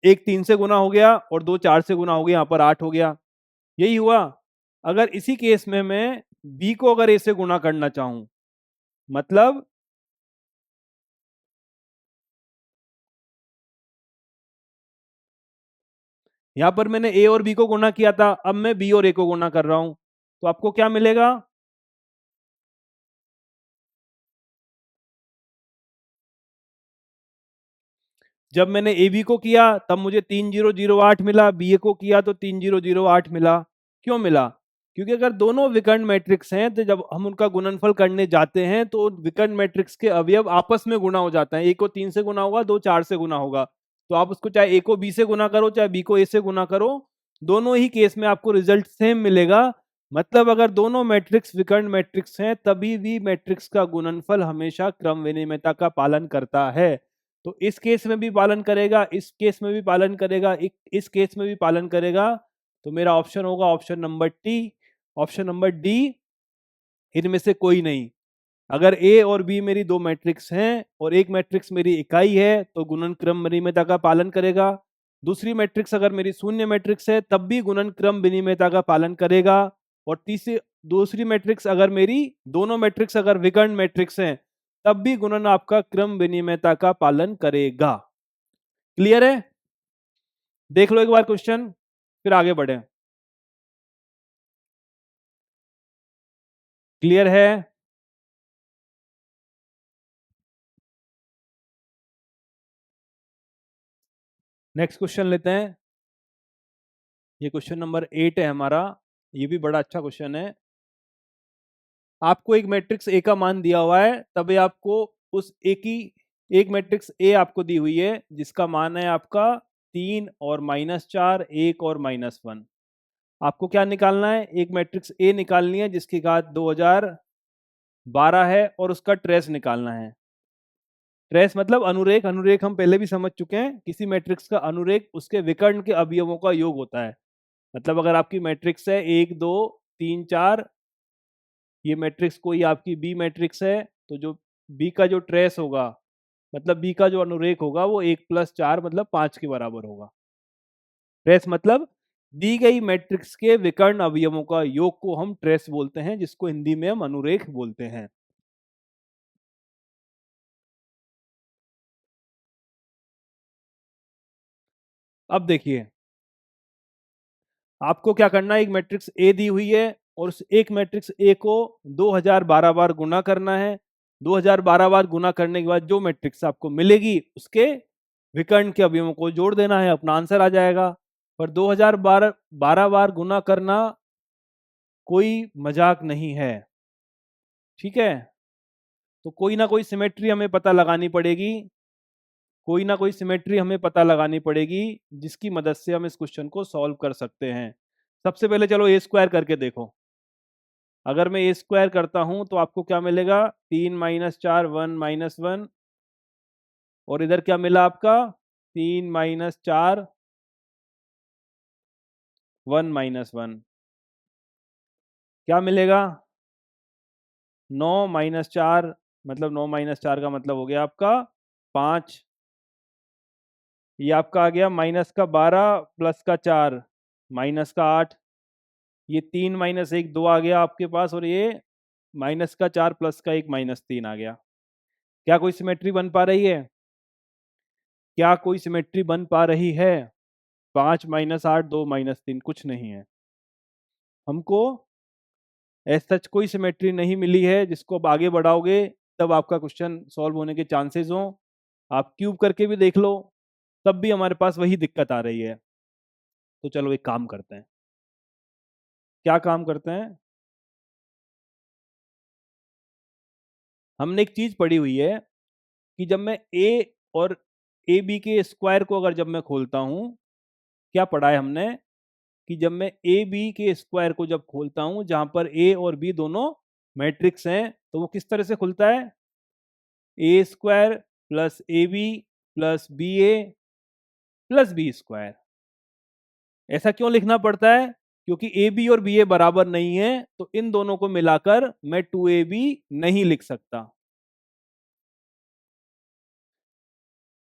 एक 3 से गुना हो गया और दो 4 से गुना हो गया, यहां पर 8 हो गया। यही हुआ। अगर इसी केस में मैं बी को अगर ए से गुना करना चाहूं, मतलब यहां पर मैंने ए और बी को गुना किया था, अब मैं बी और ए को गुना कर रहा हूं, तो आपको क्या मिलेगा? जब मैंने ए बी को किया तब मुझे 3008 मिला, बी ए को किया तो 3008 मिला। क्यों मिला? क्योंकि अगर दोनों विकर्ण मैट्रिक्स हैं तो जब हम उनका गुणनफल करने जाते हैं तो विकर्ण मैट्रिक्स के अवयव आपस में गुणा हो जाते हैं। ए को 3 से गुणा होगा, दो 4 से गुणा होगा। तो आप उसको चाहे ए को बी से गुणा करो, चाहे बी को ए से गुणा करो, दोनों ही केस में आपको रिजल्ट सेम मिलेगा। मतलब अगर दोनों मैट्रिक्स विकर्ण मैट्रिक्स हैं तभी भी मैट्रिक्स का गुणनफल हमेशा क्रम विनिमयता का पालन करता है। तो इस केस में भी पालन करेगा, इस केस में भी पालन करेगा, इस केस में भी पालन करेगा। तो मेरा ऑप्शन होगा option number T, option number D, इनमें से कोई नहीं। अगर ए और बी मेरी दो मैट्रिक्स हैं और एक मैट्रिक्स मेरी इकाई है तो गुणन क्रम विनिमयता का पालन करेगा। दूसरी मैट्रिक्स अगर मेरी शून्य मैट्रिक्स है तब भी गुणन क्रम विनिमयता का पालन करेगा। और तीसरी दूसरी मैट्रिक्स अगर मेरी दोनों मैट्रिक्स अगर विकर्ण मैट्रिक्स हैं तब भी गुणन आपका क्रम विनिमयता का पालन करेगा। क्लियर है? देख लो एक बार क्वेश्चन, फिर आगे बढ़े। क्लियर है? नेक्स्ट क्वेश्चन लेते हैं। ये क्वेश्चन नंबर 8 है हमारा। ये भी बड़ा अच्छा क्वेश्चन है। आपको एक मैट्रिक्स ए का मान दिया हुआ है, तभी आपको उस ए की एक मैट्रिक्स ए आपको दी हुई है जिसका मान है आपका 3 और -4, 1 और -1। आपको क्या निकालना है? एक मैट्रिक्स ए निकालनी है जिसकी घात 2012 है और उसका ट्रेस निकालना है। ट्रेस मतलब अनुरेख। अनुरेख हम पहले भी समझ चुके हैं, किसी मैट्रिक्स का अनुरेख उसके विकर्ण के अवयवों का योग होता है। मतलब अगर आपकी मैट्रिक्स है 1 2 3 4, ये मैट्रिक्स कोई आपकी बी मैट्रिक्स है, तो जो बी का जो ट्रेस होगा मतलब बी का जो अनुरेख होगा वो 1+4 मतलब 5 के बराबर होगा। ट्रेस मतलब दी गई मैट्रिक्स के विकर्ण अवयवों का योग को हम ट्रेस बोलते हैं, जिसको हिंदी में हम अनुरेख बोलते हैं। अब देखिए, आपको क्या करना है, एक मैट्रिक्स ए दी हुई है और उस एक मैट्रिक्स ए को 2012 बार गुना करना है। 2012 बार गुना करने के बाद जो मैट्रिक्स आपको मिलेगी उसके विकर्ण के अवयवों को जोड़ देना है, अपना आंसर आ जाएगा। पर 2012 बार गुना करना कोई मजाक नहीं है, ठीक है? तो कोई ना कोई सिमेट्री हमें पता लगानी पड़ेगी, कोई ना कोई सिमेट्री हमें पता लगानी पड़ेगी जिसकी मदद से हम इस क्वेश्चन को सॉल्व कर सकते हैं। सबसे पहले चलो ए स्क्वायर करके देखो। अगर मैं ए स्क्वायर करता हूं तो आपको क्या मिलेगा? 3 - 4 1 - 1, और इधर क्या मिला आपका? 3 - 4 1 - 1। क्या मिलेगा? 9 - 4, मतलब 9 - 4 का मतलब हो गया आपका 5। ये आपका आ गया -12 +4 -8। ये 3 - 1 2 आ गया आपके पास, और ये -4 +1 -3 आ गया। क्या कोई सिमेट्री बन पा रही है? क्या कोई सिमेट्री बन पा रही है? 5 - 8 2 -3 कुछ नहीं है। हमको ऐसा सच कोई सिमेट्री नहीं मिली है जिसको आप आगे बढ़ाओगे तब आपका क्वेश्चन सॉल्व होने के चांसेस हो। आप क्यूब करके भी देख लो, तब भी हमारे पास वही दिक्कत आ रही है। तो चलो एक काम करते हैं। क्या काम करते हैं? हमने एक चीज पढ़ी हुई है कि जब मैं ए और ए बी के स्क्वायर को अगर जब मैं खोलता हूं, क्या पढ़ा है हमने कि जब मैं ए बी के स्क्वायर को जब खोलता हूं जहां पर ए और बी दोनों मैट्रिक्स हैं, तो वो किस तरह से खुलता है? A square plus A B plus B A plus B square. ऐसा क्यों लिखना पड़ता है? क्योंकि ए बी और बी ए बराबर नहीं है, तो इन दोनों को मिलाकर मैं 2ab नहीं लिख सकता।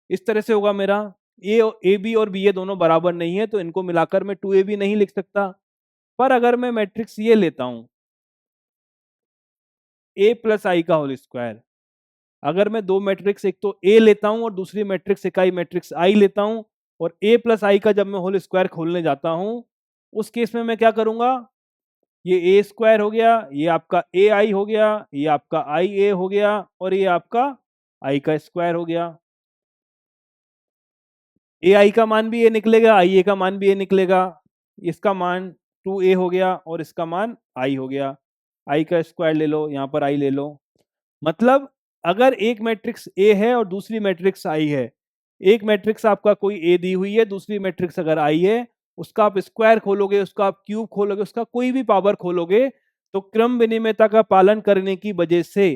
इस तरह से होगा मेरा, ए बी और बी ए दोनों बराबर नहीं है तो इनको मिलाकर मैं 2ab नहीं लिख सकता। पर अगर मैं मैट्रिक्स ये लेता हूं ए प्लस आई का होल स्क्वायर, अगर मैं दो मैट्रिक्स एक तो ए लेता हूं और दूसरी मैट्रिक्स इकाई मैट्रिक्स आई लेता हूं, और ए प्लस आई का जब मैं होल स्क्वायर खोलने जाता हूं, उस केस में मैं क्या करूंगा? ये ए स्क्वायर हो गया, ये आपका ए आई हो गया, ये आपका आई ए हो गया, और ये आपका आई का स्क्वायर हो गया। ए आई का मान भी ये निकलेगा, आई ए का मान भी ये निकलेगा। इसका मान 2a हो गया और इसका मान आई हो गया। आई का स्क्वायर ले लो, यहाँ पर आई ले लो। मतलब अगर एक मैट्रिक्स ए है और दूसरी मैट्रिक्स आई है, एक मैट्रिक्स आपका कोई ए दी हुई है, दूसरी मैट्रिक्स अगर आई है, उसका आप स्क्वायर खोलोगे, उसका आप क्यूब खोलोगे, उसका कोई भी पावर खोलोगे, तो क्रम विनिमयता का पालन करने की वजह से,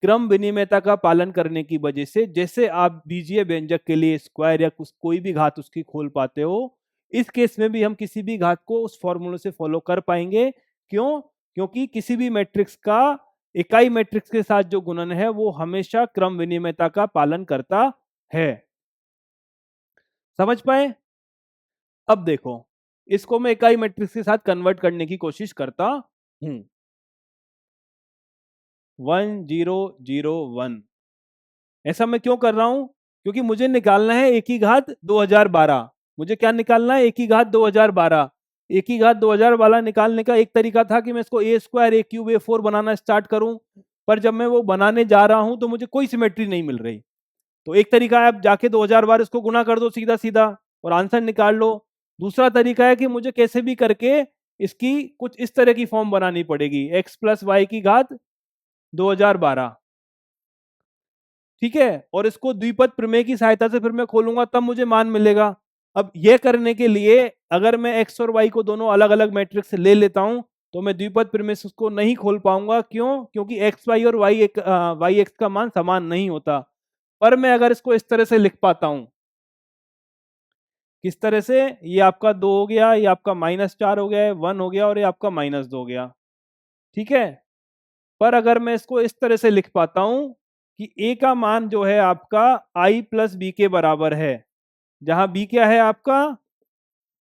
क्रम विनिमयता का पालन करने की वजह से, जैसे आप बीजीय व्यंजक के लिए स्क्वायर या कुछ कोई भी घात उसकी खोल पाते हो, इस केस में भी हम किसी भी घात को उस फॉर्मूले से फॉलो कर पाएंगे। क्यों? क्योंकि किसी भी मैट्रिक्स का इकाई मैट्रिक्स के साथ जो गुणन है वो हमेशा क्रम विनिमयता का पालन करता है। समझ पाए? अब देखो, इसको मैं इकाई मैट्रिक्स के साथ कन्वर्ट करने की कोशिश करता हूं। 1001, ऐसा मैं क्यों कर रहा हूं? क्योंकि मुझे निकालना है एक ही घात 2012। मुझे क्या निकालना है? एक ही घात 2012। एक ही घात 2012 निकालने का एक तरीका था कि मैं इसको ए स्क्वायर ए क्यूब ए फोर बनाना स्टार्ट करूं, पर जब मैं वो बनाने जा रहा हूं तो मुझे कोई सिमेट्री नहीं मिल रही। तो एक तरीका है, आप जाके 2000 बार इसको गुना कर दो सीधा सीधा और आंसर निकाल लो। दूसरा तरीका है कि मुझे कैसे भी करके इसकी कुछ इस तरह की फॉर्म बनानी पड़ेगी, एक्स प्लस वाई की घात 2012। ठीक है, और इसको द्विपद प्रमेय की सहायता से फिर मैं खोलूंगा, तब मुझे मान मिलेगा। अब यह करने के लिए अगर मैं एक्स और वाई को दोनों अलग अलग मैट्रिक्स से ले लेता हूं तो मैं द्विपद प्रमेय से उसको नहीं खोल पाऊंगा। क्यों? क्योंकि एक्स वाई और वाई एक्स का मान समान नहीं होता। पर मैं अगर इसको इस तरह से लिख पाता हूं, किस तरह से? ये आपका 2 हो गया, ये आपका -4 हो गया, 1 हो गया और ये आपका -2 हो गया। ठीक है, पर अगर मैं इसको इस तरह से लिख पाता हूं कि ए का मान जो है आपका आई प्लस बी के बराबर है, जहां बी क्या है आपका?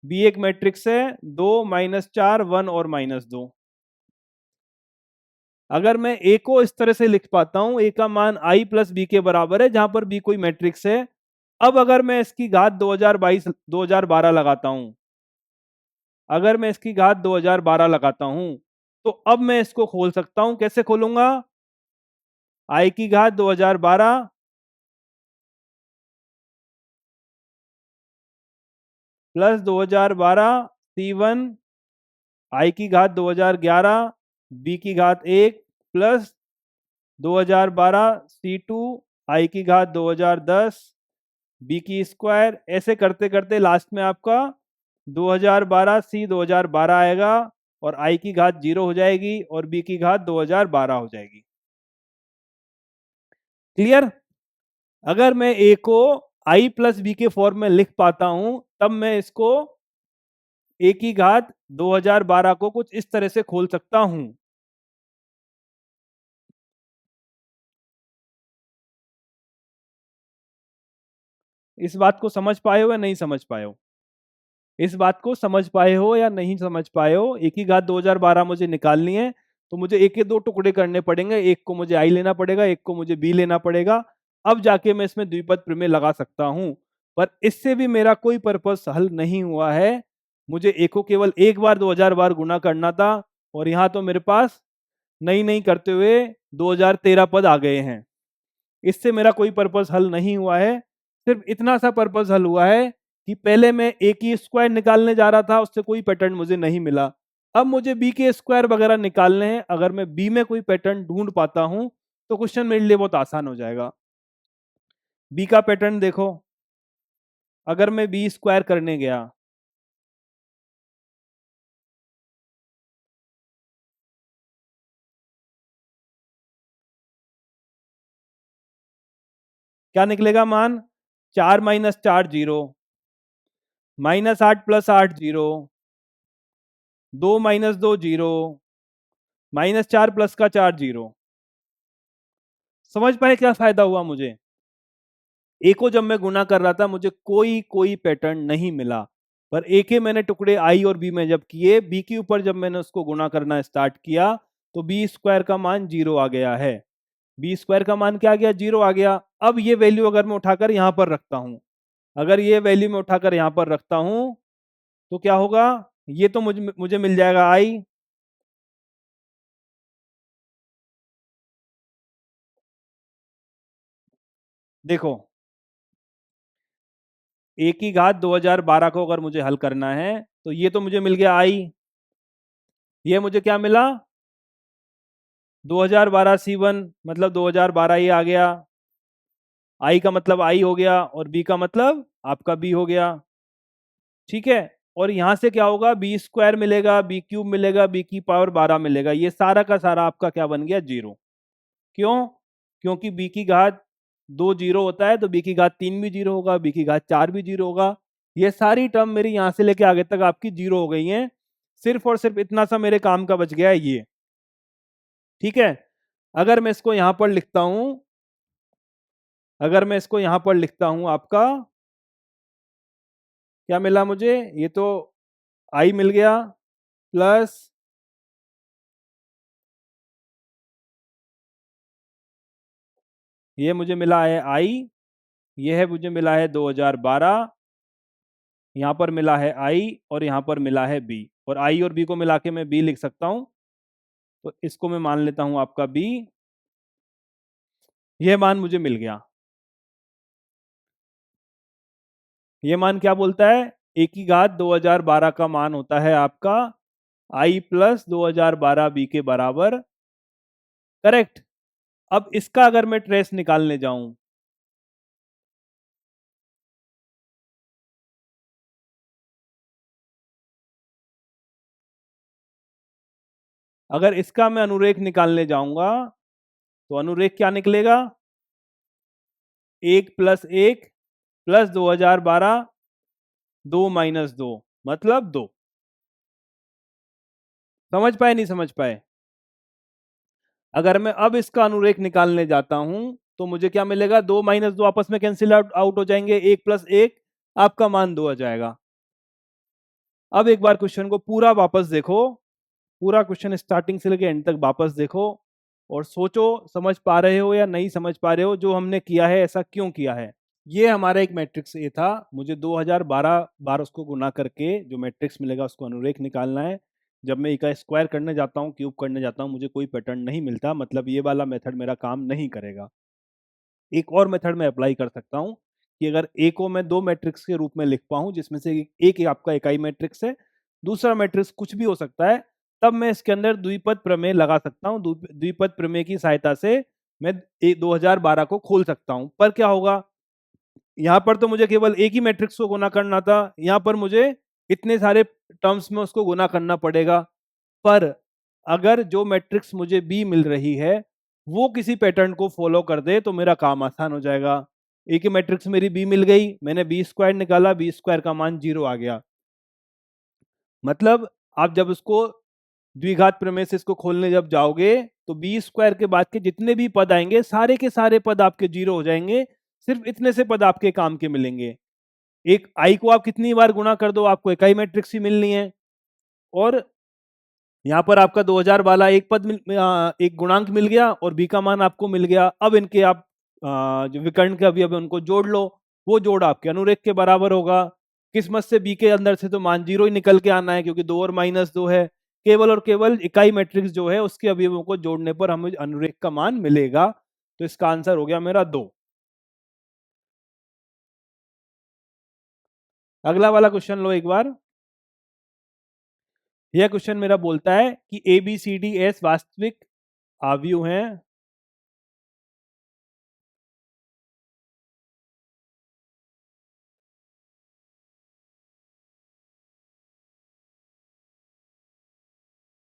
बी एक मैट्रिक्स है, 2 -4 1 और -2। अगर मैं ए को इस तरह से लिख पाता हूं, ए का मान आई प्लस बी के बराबर है, जहां पर बी कोई मैट्रिक्स है। अब अगर मैं इसकी घात 2012 लगाता हूं, अगर मैं इसकी घात 2012 लगाता हूं, तो अब मैं इसको खोल सकता हूं। कैसे खोलूंगा? आई की घात 2012 प्लस 2012 C1, आई की घात 2011 बी की घात 1 प्लस 2012 C2, आई की घात 2010 बी की स्क्वायर। ऐसे करते करते लास्ट में आपका 2012 C 2012 आएगा और आई की घात 0 हो जाएगी और बी की घात 2012 हो जाएगी। क्लियर? अगर मैं ए को आई प्लस बी के फॉर्म में लिख पाता हूं, तब मैं इसको ए की घात 2012 को कुछ इस तरह से खोल सकता हूं। इस बात को समझ पाए हो या नहीं समझ पाए हो? इस बात को समझ पाए हो या नहीं समझ पाए हो? एक ही घात 2012 मुझे निकालनी है, तो मुझे एक के दो टुकड़े करने पड़ेंगे, एक को मुझे आई लेना पड़ेगा, एक को मुझे बी लेना पड़ेगा। अब जाके मैं इसमें द्विपद प्रमेय लगा सकता हूं। पर इससे भी मेरा कोई पर्पस हल नहीं हुआ है। मुझे एक को केवल एक बार 2000 बार गुना करना था और यहाँ तो मेरे पास नहीं नहीं करते हुए 2013 पद आ गए हैं। इससे मेरा कोई पर्पस हल नहीं हुआ है। सिर्फ इतना सा पर्पस हल हुआ है कि पहले मैं ए की स्क्वायर निकालने जा रहा था, उससे कोई पैटर्न मुझे नहीं मिला। अब मुझे बी के स्क्वायर वगैरह निकालने हैं, अगर मैं बी में कोई पैटर्न ढूंढ पाता हूं तो क्वेश्चन मेरे लिए बहुत आसान हो जाएगा। बी का पैटर्न देखो, अगर मैं बी स्क्वायर करने गया, क्या निकलेगा मान? 4 -4 0, -8 + 8 0, 2 -2 0, -4 + का 4 0। समझ पाए क्या फायदा हुआ मुझे? ए को जब मैं गुना कर रहा था मुझे कोई कोई पैटर्न नहीं मिला, पर ए के मैंने टुकड़े आई और बी में जब किए, बी के ऊपर जब मैंने उसको गुना करना स्टार्ट किया, तो बी स्क्वायर का मान 0 आ गया है। बी स्क्वायर का मान क्या आ गया? 0 आ गया। अब ये वैल्यू अगर मैं उठाकर यहां पर रखता हूं, अगर ये वैल्यू मैं उठाकर यहां पर रखता हूं, तो क्या होगा? ये तो मुझे मुझे मिल जाएगा आई। देखो, ए की घात 2012 को अगर मुझे हल करना है तो ये तो मुझे मिल गया आई, ये मुझे क्या मिला 2012 C1, मतलब 2012 ये आ गया, आई का मतलब आई हो गया और बी का मतलब आपका बी हो गया। ठीक है, और यहां से क्या होगा, बी स्क्वायर मिलेगा, बी क्यूब मिलेगा, बी की पावर 12 मिलेगा, ये सारा का सारा आपका क्या बन गया, जीरो। क्यों? क्योंकि बी की घात दो जीरो होता है तो बी की घात तीन भी जीरो होगा, बी की घात चार भी जीरो होगा। ये सारी टर्म मेरी यहां से लेके आगे तक आपकी जीरो हो गई हैं। सिर्फ और सिर्फ इतना सा मेरे काम का बच गया है ये। ठीक है, अगर मैं इसको यहां पर लिखता हूं, अगर मैं इसको यहां पर लिखता हूं, आपका क्या मिला मुझे, ये तो आई मिल गया प्लस ये मुझे मिला है आई, ये है मुझे मिला है 2012, यहाँ पर मिला है आई और यहाँ पर मिला है बी, और आई और बी को मिला के मैं बी लिख सकता हूँ, तो इसको मैं मान लेता हूँ आपका बी। यह मान मुझे मिल गया। ये मान क्या बोलता है, ए की घात 2012 का मान होता है आपका आई प्लस 2012 बी के बराबर। करेक्ट। अब इसका अगर मैं ट्रेस निकालने जाऊं, अगर इसका मैं अनुरेख निकालने जाऊंगा तो अनुरेख क्या निकलेगा, एक प्लस एक प्लस 2012, दो माइनस दो, मतलब दो। समझ पाए नहीं समझ पाए? अगर मैं अब इसका अनुरेख निकालने जाता हूं तो मुझे क्या मिलेगा, दो माइनस दो आपस में कैंसिल आउट हो जाएंगे, एक प्लस एक, आपका मान दो आ जाएगा। अब एक बार क्वेश्चन को पूरा वापस देखो, पूरा क्वेश्चन स्टार्टिंग से लेकर एंड तक वापस देखो और सोचो समझ पा रहे हो या नहीं समझ पा रहे हो, जो हमने किया है ऐसा क्यों किया है। ये हमारा एक मैट्रिक्स ए था, मुझे 2012 बार उसको गुना करके जो मैट्रिक्स मिलेगा उसको अनुरेख निकालना है। जब मैं ए का स्क्वायर करने जाता हूँ, क्यूब करने जाता हूँ, मुझे कोई पैटर्न नहीं मिलता, मतलब ये वाला मेथड मेरा काम नहीं करेगा। एक और मेथड मैं अप्लाई कर सकता हूँ कि अगर ए को मैं दो मैट्रिक्स के रूप में लिख पाऊँ, जिसमें से एक आपका इकाई मैट्रिक्स है, दूसरा मैट्रिक्स कुछ भी हो सकता है, तब मैं इसके अंदर द्विपद प्रमेय लगा सकता हूँ। द्विपद प्रमेय की सहायता से मैं 2012 को खोल सकता हूँ। पर क्या होगा, यहाँ पर तो मुझे केवल एक ही मैट्रिक्स को गुना करना था, यहाँ पर मुझे इतने सारे टर्म्स में उसको गुना करना पड़ेगा। पर अगर जो मैट्रिक्स मुझे बी मिल रही है वो किसी पैटर्न को फॉलो कर दे तो मेरा काम आसान हो जाएगा। एक ही मैट्रिक्स मेरी बी मिल गई, मैंने बी स्क्वायर निकाला, बी स्क्वायर का मान जीरो आ गया। मतलब आप जब उसको द्विघात प्रमेय से इसको खोलने जब जाओगे तो बी स्क्वायर के बाद के जितने भी पद आएंगे सारे के सारे पद आपके जीरो हो जाएंगे, सिर्फ इतने से पद आपके काम के मिलेंगे। एक आई को आप कितनी बार गुणा कर दो आपको इकाई मैट्रिक्स ही मिलनी है, और यहाँ पर आपका 2012 एक एक गुणांक मिल गया और बी का मान आपको मिल गया। अब इनके आप जो विकर्ण के अभी उनको जोड़ लो, वो जोड़ आपके अनुरेख के बराबर होगा। किस्मत से बी के अंदर से तो मान जीरो ही निकल के आना है, क्योंकि दो और माइनस दो है। केवल और केवल इकाई मैट्रिक्स जो है उसके अवयवों को जोड़ने पर हमें अनुरेख का मान मिलेगा। तो इसका आंसर हो गया मेरा दो। अगला वाला क्वेश्चन लो एक बार। यह क्वेश्चन मेरा बोलता है कि a B C d s वास्तविक आव्यूह हैं।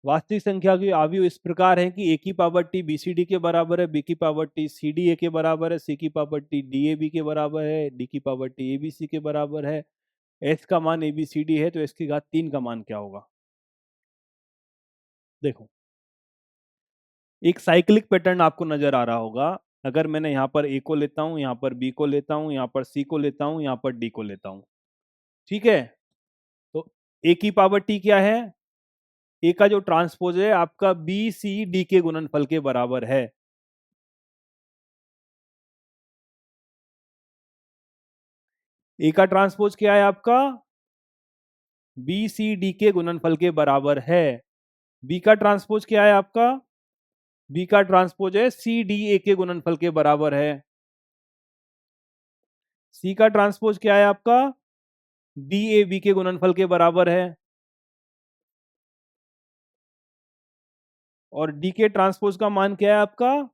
वास्तविक संख्या की आव्यूह इस प्रकार है कि ए की पावर टी बी सी डी के बराबर है, बी की power T C D A के बराबर है, सी की पावर टी डी ए बी के बराबर है, डी की power T A B C के बराबर है। एस का मान ए बी सी डी है तो एस की घात तीन का मान क्या होगा। देखो, एक साइक्लिक पैटर्न आपको नजर आ रहा होगा। अगर मैंने यहाँ पर ए को लेता हूँ, यहाँ पर बी को लेता हूँ, यहाँ पर सी को लेता हूँ, यहाँ पर डी को लेता हूँ, ठीक है, तो ए की पावर टी क्या है, ए का जो ट्रांसपोज है आपका बी सी डी के गुणनफल के बराबर है। ए का ट्रांसपोज क्या है आपका, बी सी डी के गुणनफल के बराबर है। बी का ट्रांसपोज क्या है आपका, बी का ट्रांसपोज है सी डी ए के गुणनफल के बराबर है। सी का ट्रांसपोज क्या है आपका, डी ए बी के गुणनफल के बराबर है और डी के ट्रांसपोज का मान क्या है आपका,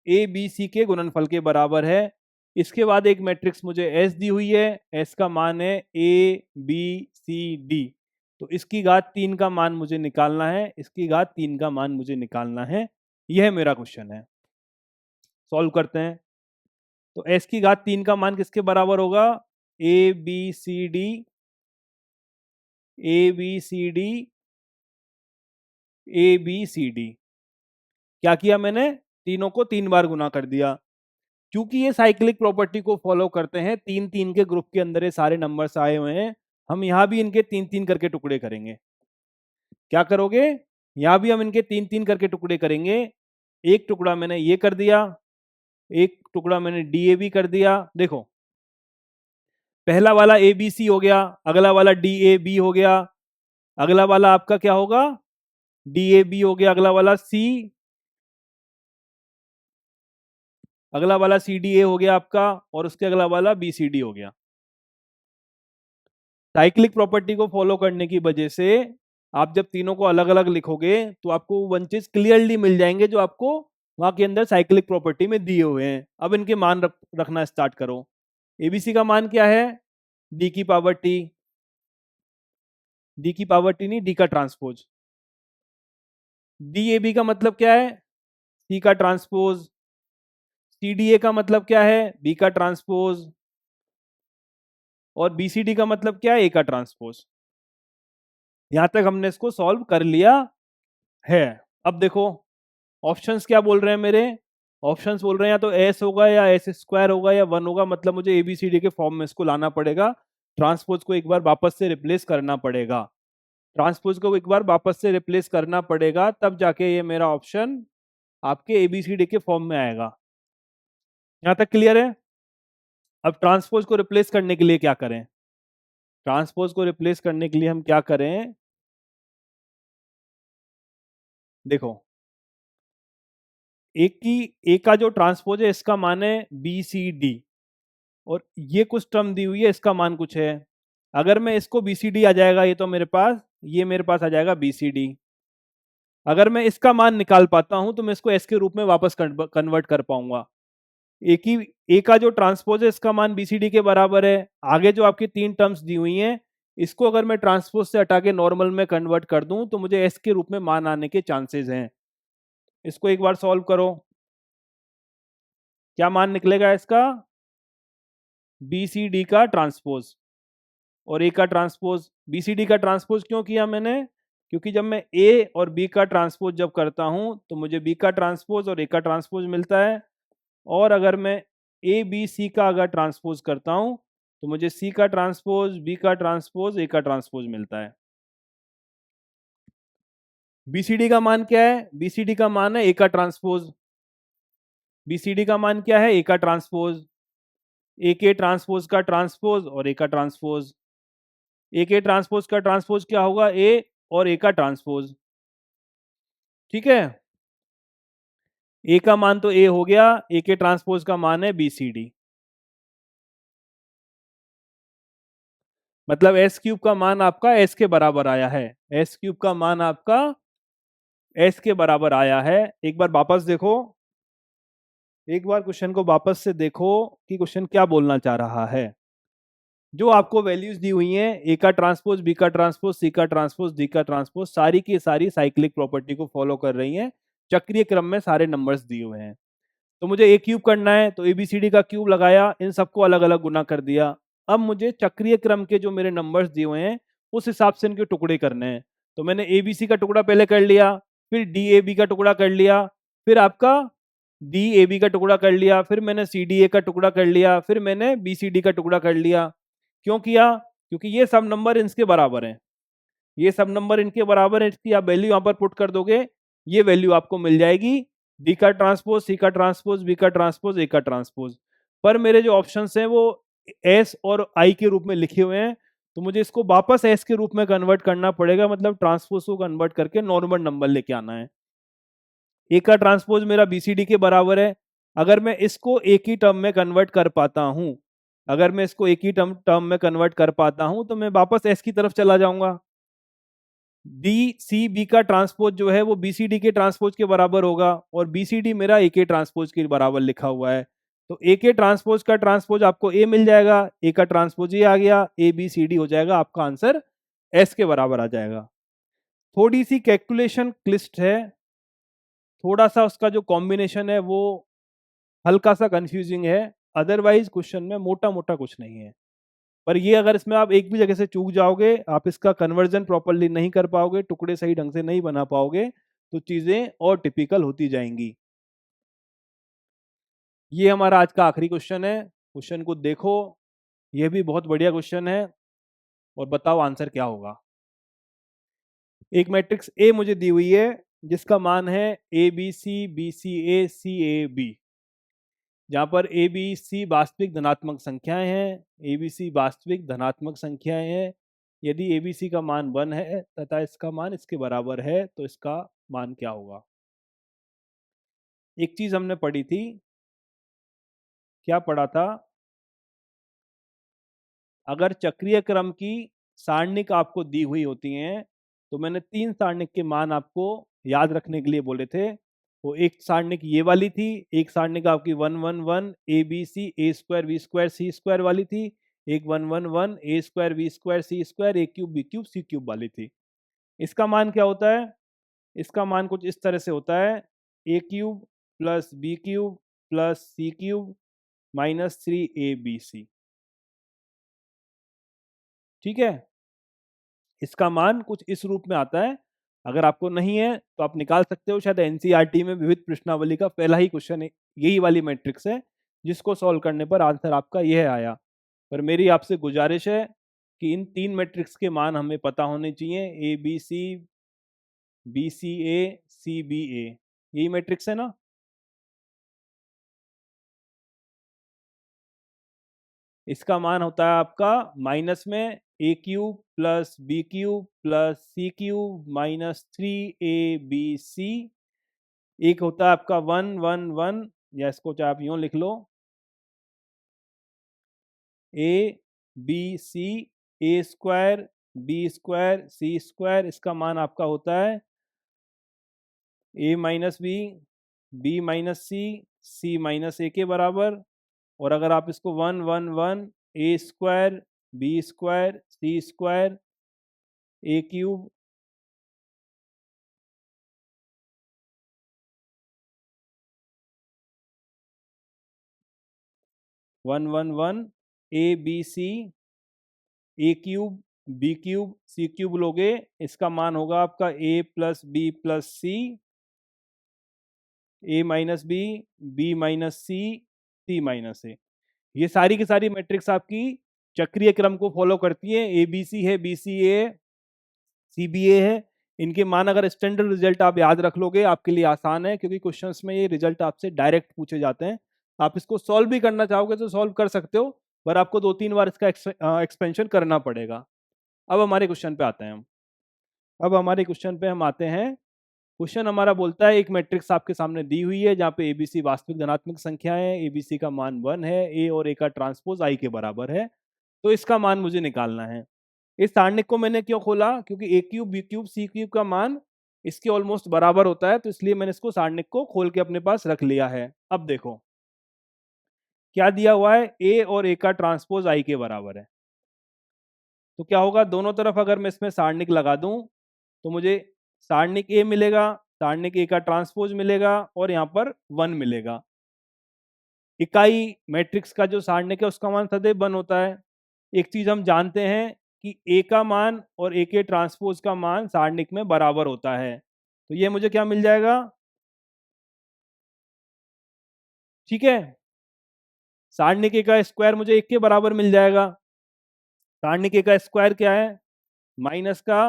ए बी सी के गुणनफल के बराबर है। इसके बाद एक मैट्रिक्स मुझे एस दी हुई है, एस का मान है ए बी सी डी, तो इसकी घात 3 का मान मुझे निकालना है, इसकी घात 3 का मान मुझे निकालना है। यह मेरा क्वेश्चन है, सॉल्व करते हैं। तो एस की घात 3 का मान किसके बराबर होगा, a B C D, A B C D, A B C d. क्या किया मैंने, तीनों को 3 बार गुना कर दिया। क्योंकि ये साइक्लिक प्रॉपर्टी को फॉलो करते हैं, 3-3 के ग्रुप के अंदर ये सारे नंबर्स आए हुए हैं, हम यहां भी इनके 3-3 करके टुकड़े करेंगे। क्या करोगे, यहां भी हम इनके 3-3 करके टुकड़े करेंगे। एक टुकड़ा मैंने ये कर दिया, एक टुकड़ा मैंने डीएबी कर दिया। देखो पहला वाला ए बी सी हो गया, अगला वाला डी ए बी हो गया, अगला वाला आपका क्या होगा, डी ए बी हो गया, अगला वाला सी, अगला वाला सी डी ए हो गया आपका, और उसके अगला वाला बी सी डी हो गया। साइक्लिक प्रॉपर्टी को फॉलो करने की वजह से आप जब तीनों को अलग अलग लिखोगे तो आपको वन चीज क्लियरली मिल जाएंगे जो आपको वहां के अंदर साइक्लिक प्रॉपर्टी में दिए हुए हैं। अब इनके मान रखना स्टार्ट करो। एबीसी का मान क्या है, डी की पावर टी, डी की पावर टी नहीं, डी का ट्रांसपोज। डी ए बी का मतलब क्या है, सी का ट्रांसपोज। सी डी ए का मतलब क्या है, बी का ट्रांसपोज। और बी सी डी का मतलब क्या है, ए का ट्रांसपोज। यहां तक हमने इसको सॉल्व कर लिया है। अब देखो ऑप्शंस क्या बोल रहे हैं मेरे, ऑप्शंस बोल रहे हैं या तो एस होगा या एस स्क्वायर होगा या 1 होगा, मतलब मुझे एबीसीडी के फॉर्म में इसको लाना पड़ेगा। ट्रांसपोज को एक बार वापस से रिप्लेस करना पड़ेगा, ट्रांसपोज को एक बार वापस से रिप्लेस करना पड़ेगा, तब जाके ये मेरा ऑप्शन आपके एबीसीडी के फॉर्म में आएगा। यहां तक क्लियर है। अब ट्रांसपोज को रिप्लेस करने के लिए क्या करें, ट्रांसपोज को रिप्लेस करने के लिए हम क्या करें, देखो एक की ए का जो ट्रांसपोज है इसका मान है बी सी डी, और ये कुछ टर्म दी हुई है, इसका मान कुछ है। अगर मैं इसको बी सी डी आ जाएगा, ये तो मेरे पास, ये मेरे पास आ जाएगा बी सी डी। अगर मैं इसका मान निकाल पाता हूं तो मैं इसको एस के रूप में वापस कन्वर्ट कर पाऊंगा। ए की ए का जो ट्रांसपोज है इसका मान बीसीडी के बराबर है। आगे जो आपकी 3 टर्म्स दी हुई हैं, इसको अगर मैं ट्रांसपोज से हटा के नॉर्मल में कन्वर्ट कर दूं तो मुझे एस के रूप में मान आने के चांसेस हैं। इसको एक बार सॉल्व करो, क्या मान निकलेगा इसका, बी सी डी का ट्रांसपोज और ए का ट्रांसपोज। बी सी डी का ट्रांसपोज क्यों किया मैंने, क्योंकि जब मैं ए और बी का ट्रांसपोज जब करता हूं तो मुझे बी का ट्रांसपोज और ए का ट्रांसपोज मिलता है, और अगर मैं ए बी सी का अगर ट्रांसपोज करता हूं तो मुझे सी का ट्रांसपोज, बी का ट्रांसपोज, ए का ट्रांसपोज मिलता है। बीसीडी का मान क्या है, बीसीडी का मान है ए का ट्रांसपोज। बीसीडी का मान क्या है, ए का ट्रांसपोज। ए के ट्रांसपोज का ट्रांसपोज और ए का ट्रांसपोज। ए के ट्रांसपोज का ट्रांसपोज क्या होगा, ए और ए का ट्रांसपोज। ठीक है, ए का मान तो ए हो गया, ए के ट्रांसपोज का मान है बीसीडी। मतलब एस क्यूब का मान आपका एस के बराबर आया है, एस क्यूब का मान आपका एस के बराबर आया है। एक बार वापस देखो, एक बार क्वेश्चन को वापस से देखो कि क्वेश्चन क्या बोलना चाह रहा है। जो आपको वैल्यूज दी हुई हैं, ए का ट्रांसपोज, बी का ट्रांसपोज, सी का ट्रांसपोज, डी का ट्रांसपोज, सारी की सारी साइक्लिक प्रॉपर्टी को फॉलो कर रही हैं, चक्रीय क्रम में सारे नंबर्स दिए हुए हैं। तो मुझे ए क्यूब करना है, तो एबीसीडी का क्यूब लगाया, इन सबको अलग अलग गुना कर दिया। अब मुझे चक्रीय क्रम के जो मेरे नंबर्स दिए हुए हैं उस हिसाब से इनके टुकड़े करने हैं। तो मैंने एबीसी का टुकड़ा पहले कर लिया, फिर डी ए बी का टुकड़ा कर लिया, फिर आपका डी ए बी का टुकड़ा कर लिया, फिर मैंने सी डी ए का टुकड़ा कर लिया, फिर मैंने बी सी डी का टुकड़ा कर लिया। क्यों किया, क्योंकि ये सब नंबर इनके बराबर हैं, ये सब नंबर इनके बराबर है, इसकी आप वैल्यू यहाँ पर पुट कर दोगे, ये वैल्यू आपको मिल जाएगी, डी का ट्रांसपोज, सी का ट्रांसपोज, बी का ट्रांसपोज, ए का ट्रांसपोज। पर मेरे जो ऑप्शंस हैं वो एस और आई के रूप में लिखे हुए हैं, तो मुझे इसको वापस एस के रूप में कन्वर्ट करना पड़ेगा, मतलब ट्रांसपोज को कन्वर्ट करके नॉर्मल नंबर लेके आना है। ए का ट्रांसपोज मेरा बीसीडी के बराबर है, अगर मैं इसको एक ही टर्म में कन्वर्ट कर पाता हूं अगर मैं इसको एक ही टर्म में कन्वर्ट कर पाता हूं तो मैं वापस एस की तरफ चला जाऊंगा। डी सी बी का ट्रांसपोज जो है वो बी सी डी के ट्रांसपोज के बराबर होगा, और बी सी डी मेरा ए के ट्रांसपोज के बराबर लिखा हुआ है। तो ए के ट्रांसपोज का ट्रांसपोज आपको ए मिल जाएगा, ए का ट्रांसपोज ए आ गया, ए बी सी डी हो जाएगा, आपका आंसर एस के बराबर आ जाएगा। थोड़ी सी कैलकुलेशन क्लिष्ट है, थोड़ा सा उसका जो कॉम्बिनेशन है वो हल्का सा कंफ्यूजिंग है, अदरवाइज क्वेश्चन में मोटा मोटा कुछ नहीं है। पर ये अगर इसमें आप एक भी जगह से चूक जाओगे, आप इसका कन्वर्जन प्रॉपरली नहीं कर पाओगे, टुकड़े सही ढंग से नहीं बना पाओगे, तो चीजें और टिपिकल होती जाएंगी। ये हमारा आज का आखिरी क्वेश्चन है। क्वेश्चन को देखो, ये भी बहुत बढ़िया क्वेश्चन है, और बताओ आंसर क्या होगा। एक मैट्रिक्स ए मुझे दी हुई है जिसका मान है A B C A C A B, जहां पर ए बी सी वास्तविक धनात्मक संख्याएं हैं, ए बी सी वास्तविक धनात्मक संख्याएं हैं। यदि ए बी सी का मान 1 है तथा इसका मान इसके बराबर है तो इसका मान क्या होगा। एक चीज हमने पढ़ी थी, क्या पढ़ा था, अगर चक्रीय क्रम की सारणिक आपको दी हुई होती हैं तो मैंने 3 सारणिक के मान आपको याद रखने के लिए बोले थे। वो एक सारणिक ये वाली थी, एक सारणिक आपकी 1 1 1 A B C A square B square C square वाली थी, एक 1 1 1 ए स्क्वायर बी स्क्वायर सी स्क्वायर ए क्यूब बी क्यूब सी क्यूब वाली थी। इसका मान क्या होता है, इसका मान कुछ इस तरह से होता है, A cube plus B cube plus C cube minus 3 ABC। ठीक है, इसका मान कुछ इस रूप में आता है। अगर आपको नहीं है तो आप निकाल सकते हो, शायद एनसीईआरटी में विविध प्रश्नावली का पहला ही क्वेश्चन यही वाली मैट्रिक्स है, जिसको सॉल्व करने पर आंसर आपका यह आया। पर मेरी आपसे गुजारिश है कि इन 3 मैट्रिक्स के मान हमें पता होने चाहिए, A B C A C B ए, यही मैट्रिक्स है ना। इसका मान होता है आपका माइनस में A cube plus B cube plus C cube minus 3 ABC। एक होता है आपका 1 1 1, या इसको चाहे आप यूं लिख लो, A B C A square B square C square, इसका मान आपका होता है A minus B minus C minus A के बराबर। और अगर आप इसको 1 1 1 ए square B square C square A cube 1 1 1 A B C A cube B cube C cube लोगे, इसका मान होगा आपका A plus B plus C, A minus B minus C minus ए। ये सारी की सारी मैट्रिक्स आपकी चक्रीय क्रम को फॉलो करती है, ए बी सी है, बी सी ए सी बी ए है। इनके मान अगर स्टैंडर्ड रिजल्ट आप याद रख लोगे आपके लिए आसान है, क्योंकि क्वेश्चंस में ये रिजल्ट आपसे डायरेक्ट पूछे जाते हैं। आप इसको सॉल्व भी करना चाहोगे तो सॉल्व कर सकते हो, पर आपको 2 3 बार इसका एक्सपेंशन करना पड़ेगा। अब हमारे क्वेश्चन पे आते हैं हम। अब हमारे क्वेश्चन पे हम आते हैं। क्वेश्चन हमारा बोलता है एक मैट्रिक्स आपके सामने दी हुई है जहाँ पे एबीसी वास्तविक धनात्मक संख्या है, एबीसी का मान 1 है, ए और ए का ट्रांसपोज आई के बराबर है, तो इसका मान मुझे निकालना है। इस सारणिक को मैंने क्यों खोला, क्योंकि A cube B cube C cube का मान इसके ऑलमोस्ट बराबर होता है, तो इसलिए मैंने इसको सारणिक को खोल के अपने पास रख लिया है। अब देखो क्या दिया हुआ है, ए और ए का ट्रांसपोज आई के बराबर है, तो क्या होगा, दोनों तरफ अगर मैं इसमें सारणिक लगा दूं तो मुझे सारणिक ए मिलेगा, सारणिक ए का ट्रांसपोज मिलेगा, और यहाँ पर 1 मिलेगा। इकाई मैट्रिक्स का जो सारणिक है उसका मान सदैव 1 होता है। एक चीज हम जानते हैं कि ए का मान और ए के ट्रांसपोज का मान सारणिक में बराबर होता है, तो ये मुझे क्या मिल जाएगा, ठीक है, सारणिक ए का स्क्वायर मुझे 1 के बराबर मिल जाएगा। सारणिक ए का स्क्वायर क्या है, माइनस का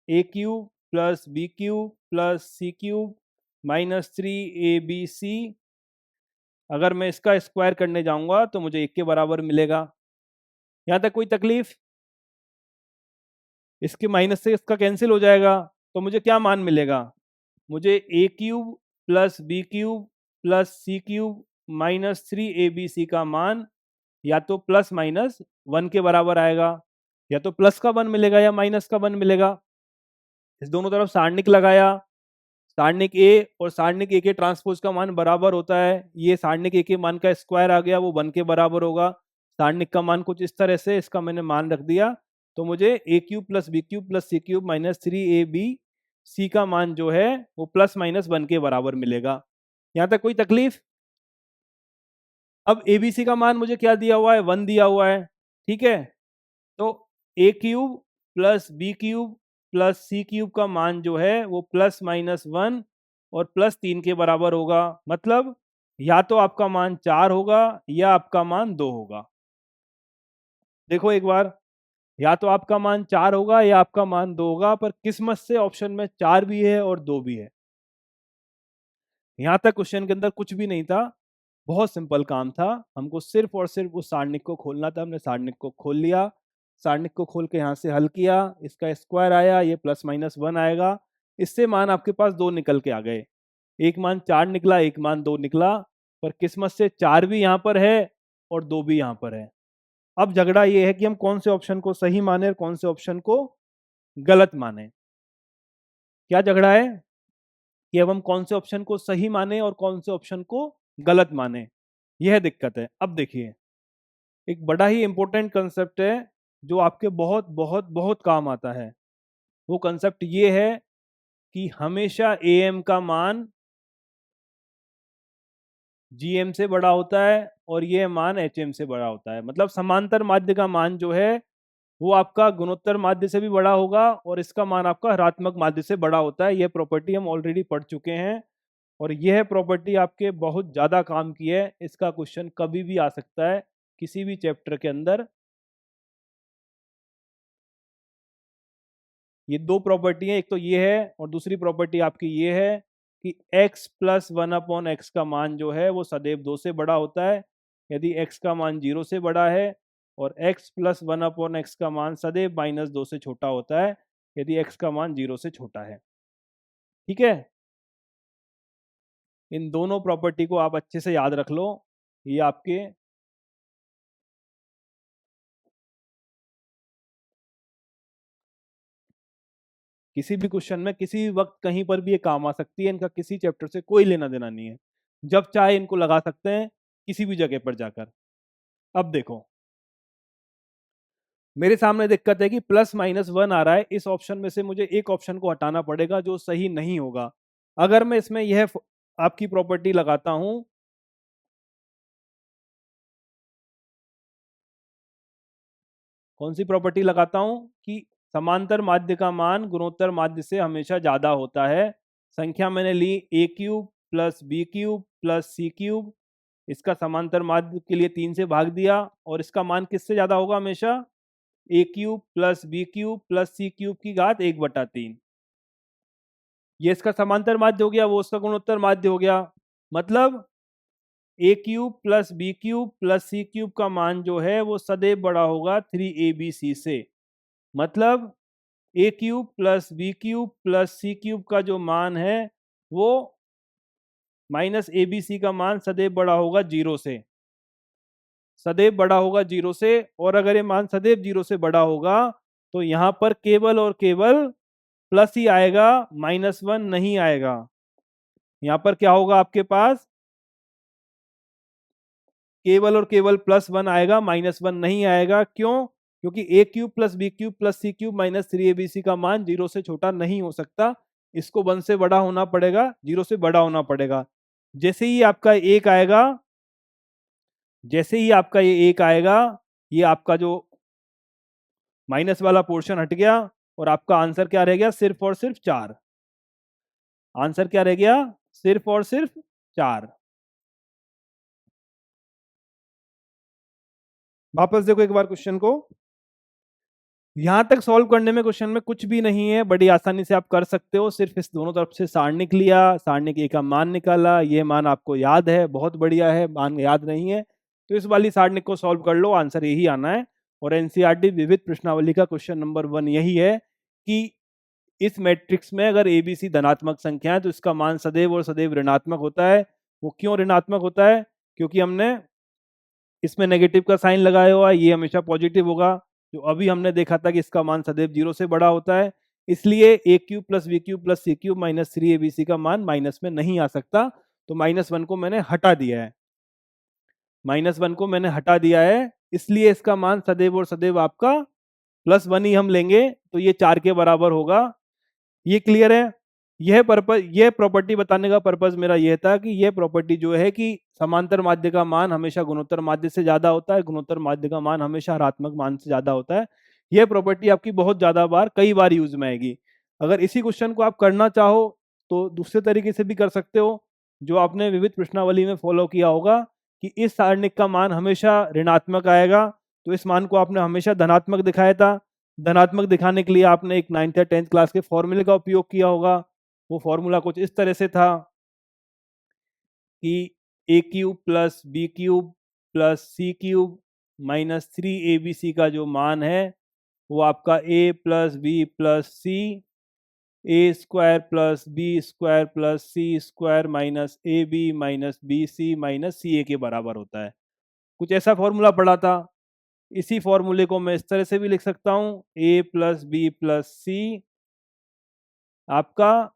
A cube plus B cube plus C cube minus 3 ABC। अगर मैं इसका स्क्वायर करने जाऊंगा तो मुझे 1 के बराबर मिलेगा। यहां तक कोई तकलीफ, इसके माइनस से इसका कैंसिल हो जाएगा, तो मुझे क्या मान मिलेगा, मुझे A cube plus B cube plus C cube minus 3 ABC का मान या तो प्लस माइनस 1 के बराबर आएगा, या तो प्लस का 1 मिलेगा या माइनस का 1 मिलेगा। इस दोनों तरफ सारणिक लगाया, सारणिक ए और सारणिक ए के ट्रांसपोज का मान बराबर होता है, ये सारणिक ए के मान का स्क्वायर आ गया, वो 1 के बराबर होगा। सारणिक का मान कुछ इस तरह से, इसका मैंने मान रख दिया, तो मुझे A cube plus B cube plus C cube minus 3ab C का मान जो है वो प्लस माइनस 1 के बराबर मिलेगा। यहाँ तक कोई तकलीफ? अब एबीसी का मान मुझे क्या दिया हुआ है, 1 दिया हुआ है, ठीक है। तो A cube plus B cube plus C cube का मान जो है वो प्लस माइनस 1 और प्लस 3 के बराबर होगा। मतलब या तो आपका मान 4 होगा या आपका मान 2 होगा। देखो एक बार, या तो आपका मान 4 होगा या आपका मान 2 होगा, पर किस्मत से ऑप्शन में 4 भी है और 2 भी है। यहां तक क्वेश्चन के अंदर कुछ भी नहीं था, बहुत सिंपल काम था, हमको सिर्फ और सिर्फ उस सारणिक को खोलना था। हमने सारणिक को खोल लिया, सारणिक को खोल के यहाँ से हल किया, इसका स्क्वायर आया, ये प्लस माइनस 1 आएगा, इससे मान आपके पास 2 निकल के आ गए। एक मान 4 निकला, एक मान 2 निकला, पर किस्मत से 4 भी यहाँ पर है और 2 भी यहाँ पर है। अब झगड़ा ये है कि हम कौन से ऑप्शन को सही माने और कौन से ऑप्शन को गलत माने। क्या झगड़ा है कि अब हम कौन से ऑप्शन को सही माने और कौन से ऑप्शन को गलत माने, यह दिक्कत है। अब देखिए, एक बड़ा ही इंपॉर्टेंट कंसेप्ट है जो आपके बहुत बहुत बहुत काम आता है। वो कंसेप्ट ये है कि हमेशा एम का मान जीएम से बड़ा होता है और ये मान एचएम से बड़ा होता है। मतलब समांतर माध्य का मान जो है वो आपका गुणोत्तर माध्य से भी बड़ा होगा और इसका मान आपका ऋणात्मक माध्य से बड़ा होता है। यह प्रॉपर्टी हम ऑलरेडी पढ़ चुके हैं और यह प्रॉपर्टी आपके बहुत ज़्यादा काम की है। इसका क्वेश्चन कभी भी आ सकता है किसी भी चैप्टर के अंदर। ये दो प्रॉपर्टी है, एक तो ये है और दूसरी प्रॉपर्टी आपकी ये है कि x प्लस 1/x का मान जो है वो सदैव 2 से बड़ा होता है यदि x का मान 0 से बड़ा है, और x प्लस 1/x का मान सदैव माइनस 2 से छोटा होता है यदि x का मान 0 से छोटा है। ठीक है, इन दोनों प्रॉपर्टी को आप अच्छे से याद रख लो। ये आपके किसी भी क्वेश्चन में किसी भी वक्त कहीं पर भी ये काम आ सकती है। इनका किसी चैप्टर से कोई लेना देना नहीं है, जब चाहे इनको लगा सकते हैं किसी भी जगह पर जाकर। अब देखो, मेरे सामने दिक्कत है कि प्लस माइनस 1 आ रहा है, इस ऑप्शन में से मुझे एक ऑप्शन को हटाना पड़ेगा जो सही नहीं होगा। अगर मैं इसमें यह आपकी प्रॉपर्टी लगाता हूं, कौन सी प्रॉपर्टी लगाता हूं कि समांतर माध्य का मान गुणोत्तर माध्य से हमेशा ज्यादा होता है। संख्या मैंने ली A cube plus B cube plus C cube, इसका समांतर माध्य के लिए 3 से भाग दिया और इसका मान किससे ज्यादा होगा हमेशा, A cube plus B cube plus C cube की घात 1/3। ये इसका समांतर माध्य हो गया, वो उसका गुणोत्तर माध्य हो गया। मतलब A cube plus B cube plus C cube का मान जो है वो सदैव बड़ा होगा 3abc से। मतलब A cube plus B cube plus C cube का जो मान है वो माइनस ए बी सी का मान सदैव बड़ा होगा 0 से, सदैव बड़ा होगा 0 से। और अगर ये मान सदैव 0 से बड़ा होगा तो यहाँ पर केवल और केवल प्लस ही आएगा, -1 नहीं आएगा। यहाँ पर क्या होगा आपके पास, केवल और केवल +1 आएगा, -1 नहीं आएगा। क्यों? क्योंकि A cube plus B cube plus C cube minus 3abc का मान 0 से छोटा नहीं हो सकता, इसको 1 से बड़ा होना पड़ेगा, 0 से बड़ा होना पड़ेगा। जैसे ही आपका एक आएगा, जैसे ही आपका ये एक आएगा, ये आपका जो माइनस वाला पोर्शन हट गया और आपका आंसर क्या रह गया, सिर्फ और सिर्फ 4। आंसर क्या रह गया, सिर्फ और सिर्फ 4। वापस देखो एक बार क्वेश्चन को, यहां तक सॉल्व करने में क्वेश्चन में कुछ भी नहीं है, बड़ी आसानी से आप कर सकते हो। सिर्फ इस दोनों तरफ से सारणिक लिया, सारणिक ए का मान निकाला, ये मान आपको याद है, बहुत बढ़िया है। मान याद नहीं है तो इस वाली सारणिक को सॉल्व कर लो, आंसर यही आना है। और एनसीईआरटी विविध प्रश्नावली का क्वेश्चन नंबर 1 यही है कि इस मैट्रिक्स में अगर एबीसी धनात्मक संख्या है तो इसका मान सदैव और सदैव ऋणात्मक होता है। वो क्यों ऋणात्मक होता है? क्योंकि हमने इसमें नेगेटिव का साइन लगाया हुआ है, ये हमेशा पॉजिटिव होगा। जो अभी हमने देखा था कि इसका मान सदैव 0 से बड़ा होता है, इसलिए A cube plus B cube plus C cube minus 3abc का मान माइनस में नहीं आ सकता। तो -1 को मैंने हटा दिया है, -1 को मैंने हटा दिया है, इसलिए इसका मान सदैव और सदैव आपका +1 ही हम लेंगे, तो ये 4 के बराबर होगा। ये क्लियर है? यह प्रॉपर्टी बताने का पर्पज मेरा यह था कि यह प्रॉपर्टी जो है कि समांतर माध्य का मान हमेशा गुणोत्तर माध्य से ज्यादा होता है, गुणोत्तर माध्य का मान हमेशा ऋणात्मक मान से ज्यादा होता है। यह प्रॉपर्टी आपकी बहुत ज्यादा बार कई बार यूज में आएगी। अगर इसी क्वेश्चन को आप करना चाहो तो दूसरे तरीके से भी कर सकते हो, जो आपने विविध प्रश्नावली में फॉलो किया होगा कि इस सारणिक का मान हमेशा ऋणात्मक आएगा, तो इस मान को आपने हमेशा धनात्मक दिखाया था। धनात्मक दिखाने के लिए आपने एक 9th या 10th क्लास के फॉर्मूले का उपयोग किया होगा। वो फॉर्मूला कुछ इस तरह से था कि A cube plus B cube plus C cube minus 3abc का जो मान है वो आपका a plus B plus C A square plus B square plus C square minus A B minus B C minus C A के बराबर होता है। कुछ ऐसा फॉर्मूला पढ़ा था। इसी फॉर्मूले को मैं इस तरह से भी लिख सकता हूँ, a plus B plus C आपका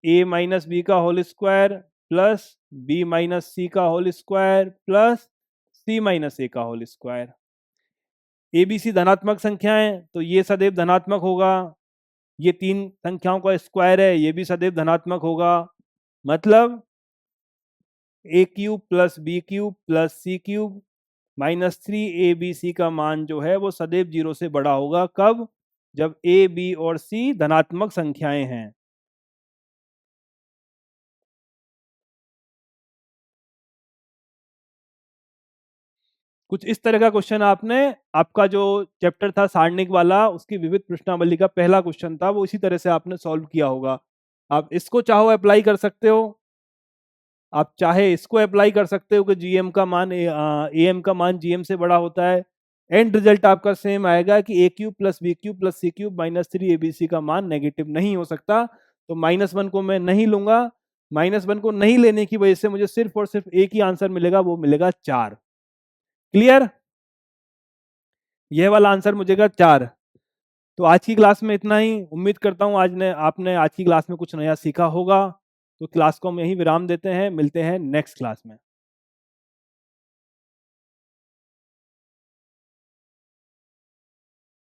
a माइनस बी का whole square plus b minus C का whole square plus c minus a का whole square. A B C धनात्मक संख्याएं तो ये सदैव धनात्मक होगा, ये तीन संख्याओं का स्क्वायर है, ये भी सदैव धनात्मक होगा। मतलब A cube plus B cube plus C cube minus 3abc का मान जो है वो सदैव 0 से बड़ा होगा। कब? जब a b और c धनात्मक संख्याएं हैं। कुछ इस तरह का क्वेश्चन आपने, आपका जो चैप्टर था सारणिक वाला उसकी विविध प्रश्नावली का पहला क्वेश्चन था, वो इसी तरह से आपने सॉल्व किया होगा। आप इसको चाहो अप्लाई कर सकते हो, आप चाहे इसको अप्लाई कर सकते हो कि जीएम का मान एम का मान जीएम से बड़ा होता है। एंड रिजल्ट आपका सेम आएगा कि A cube plus B cube plus C cube minus 3abc का मान नेगेटिव नहीं हो सकता। तो -1 को मैं नहीं लूंगा, -1 को नहीं लेने की वजह से मुझे सिर्फ और सिर्फ एक ही आंसर मिलेगा, वो मिलेगा 4। क्लियर? यह वाला आंसर मुझेगा 4। तो आज की क्लास में इतना ही। उम्मीद करता हूँ आपने आज की क्लास में कुछ नया सीखा होगा। तो क्लास को हम यहीं विराम देते हैं, मिलते हैं नेक्स्ट क्लास में।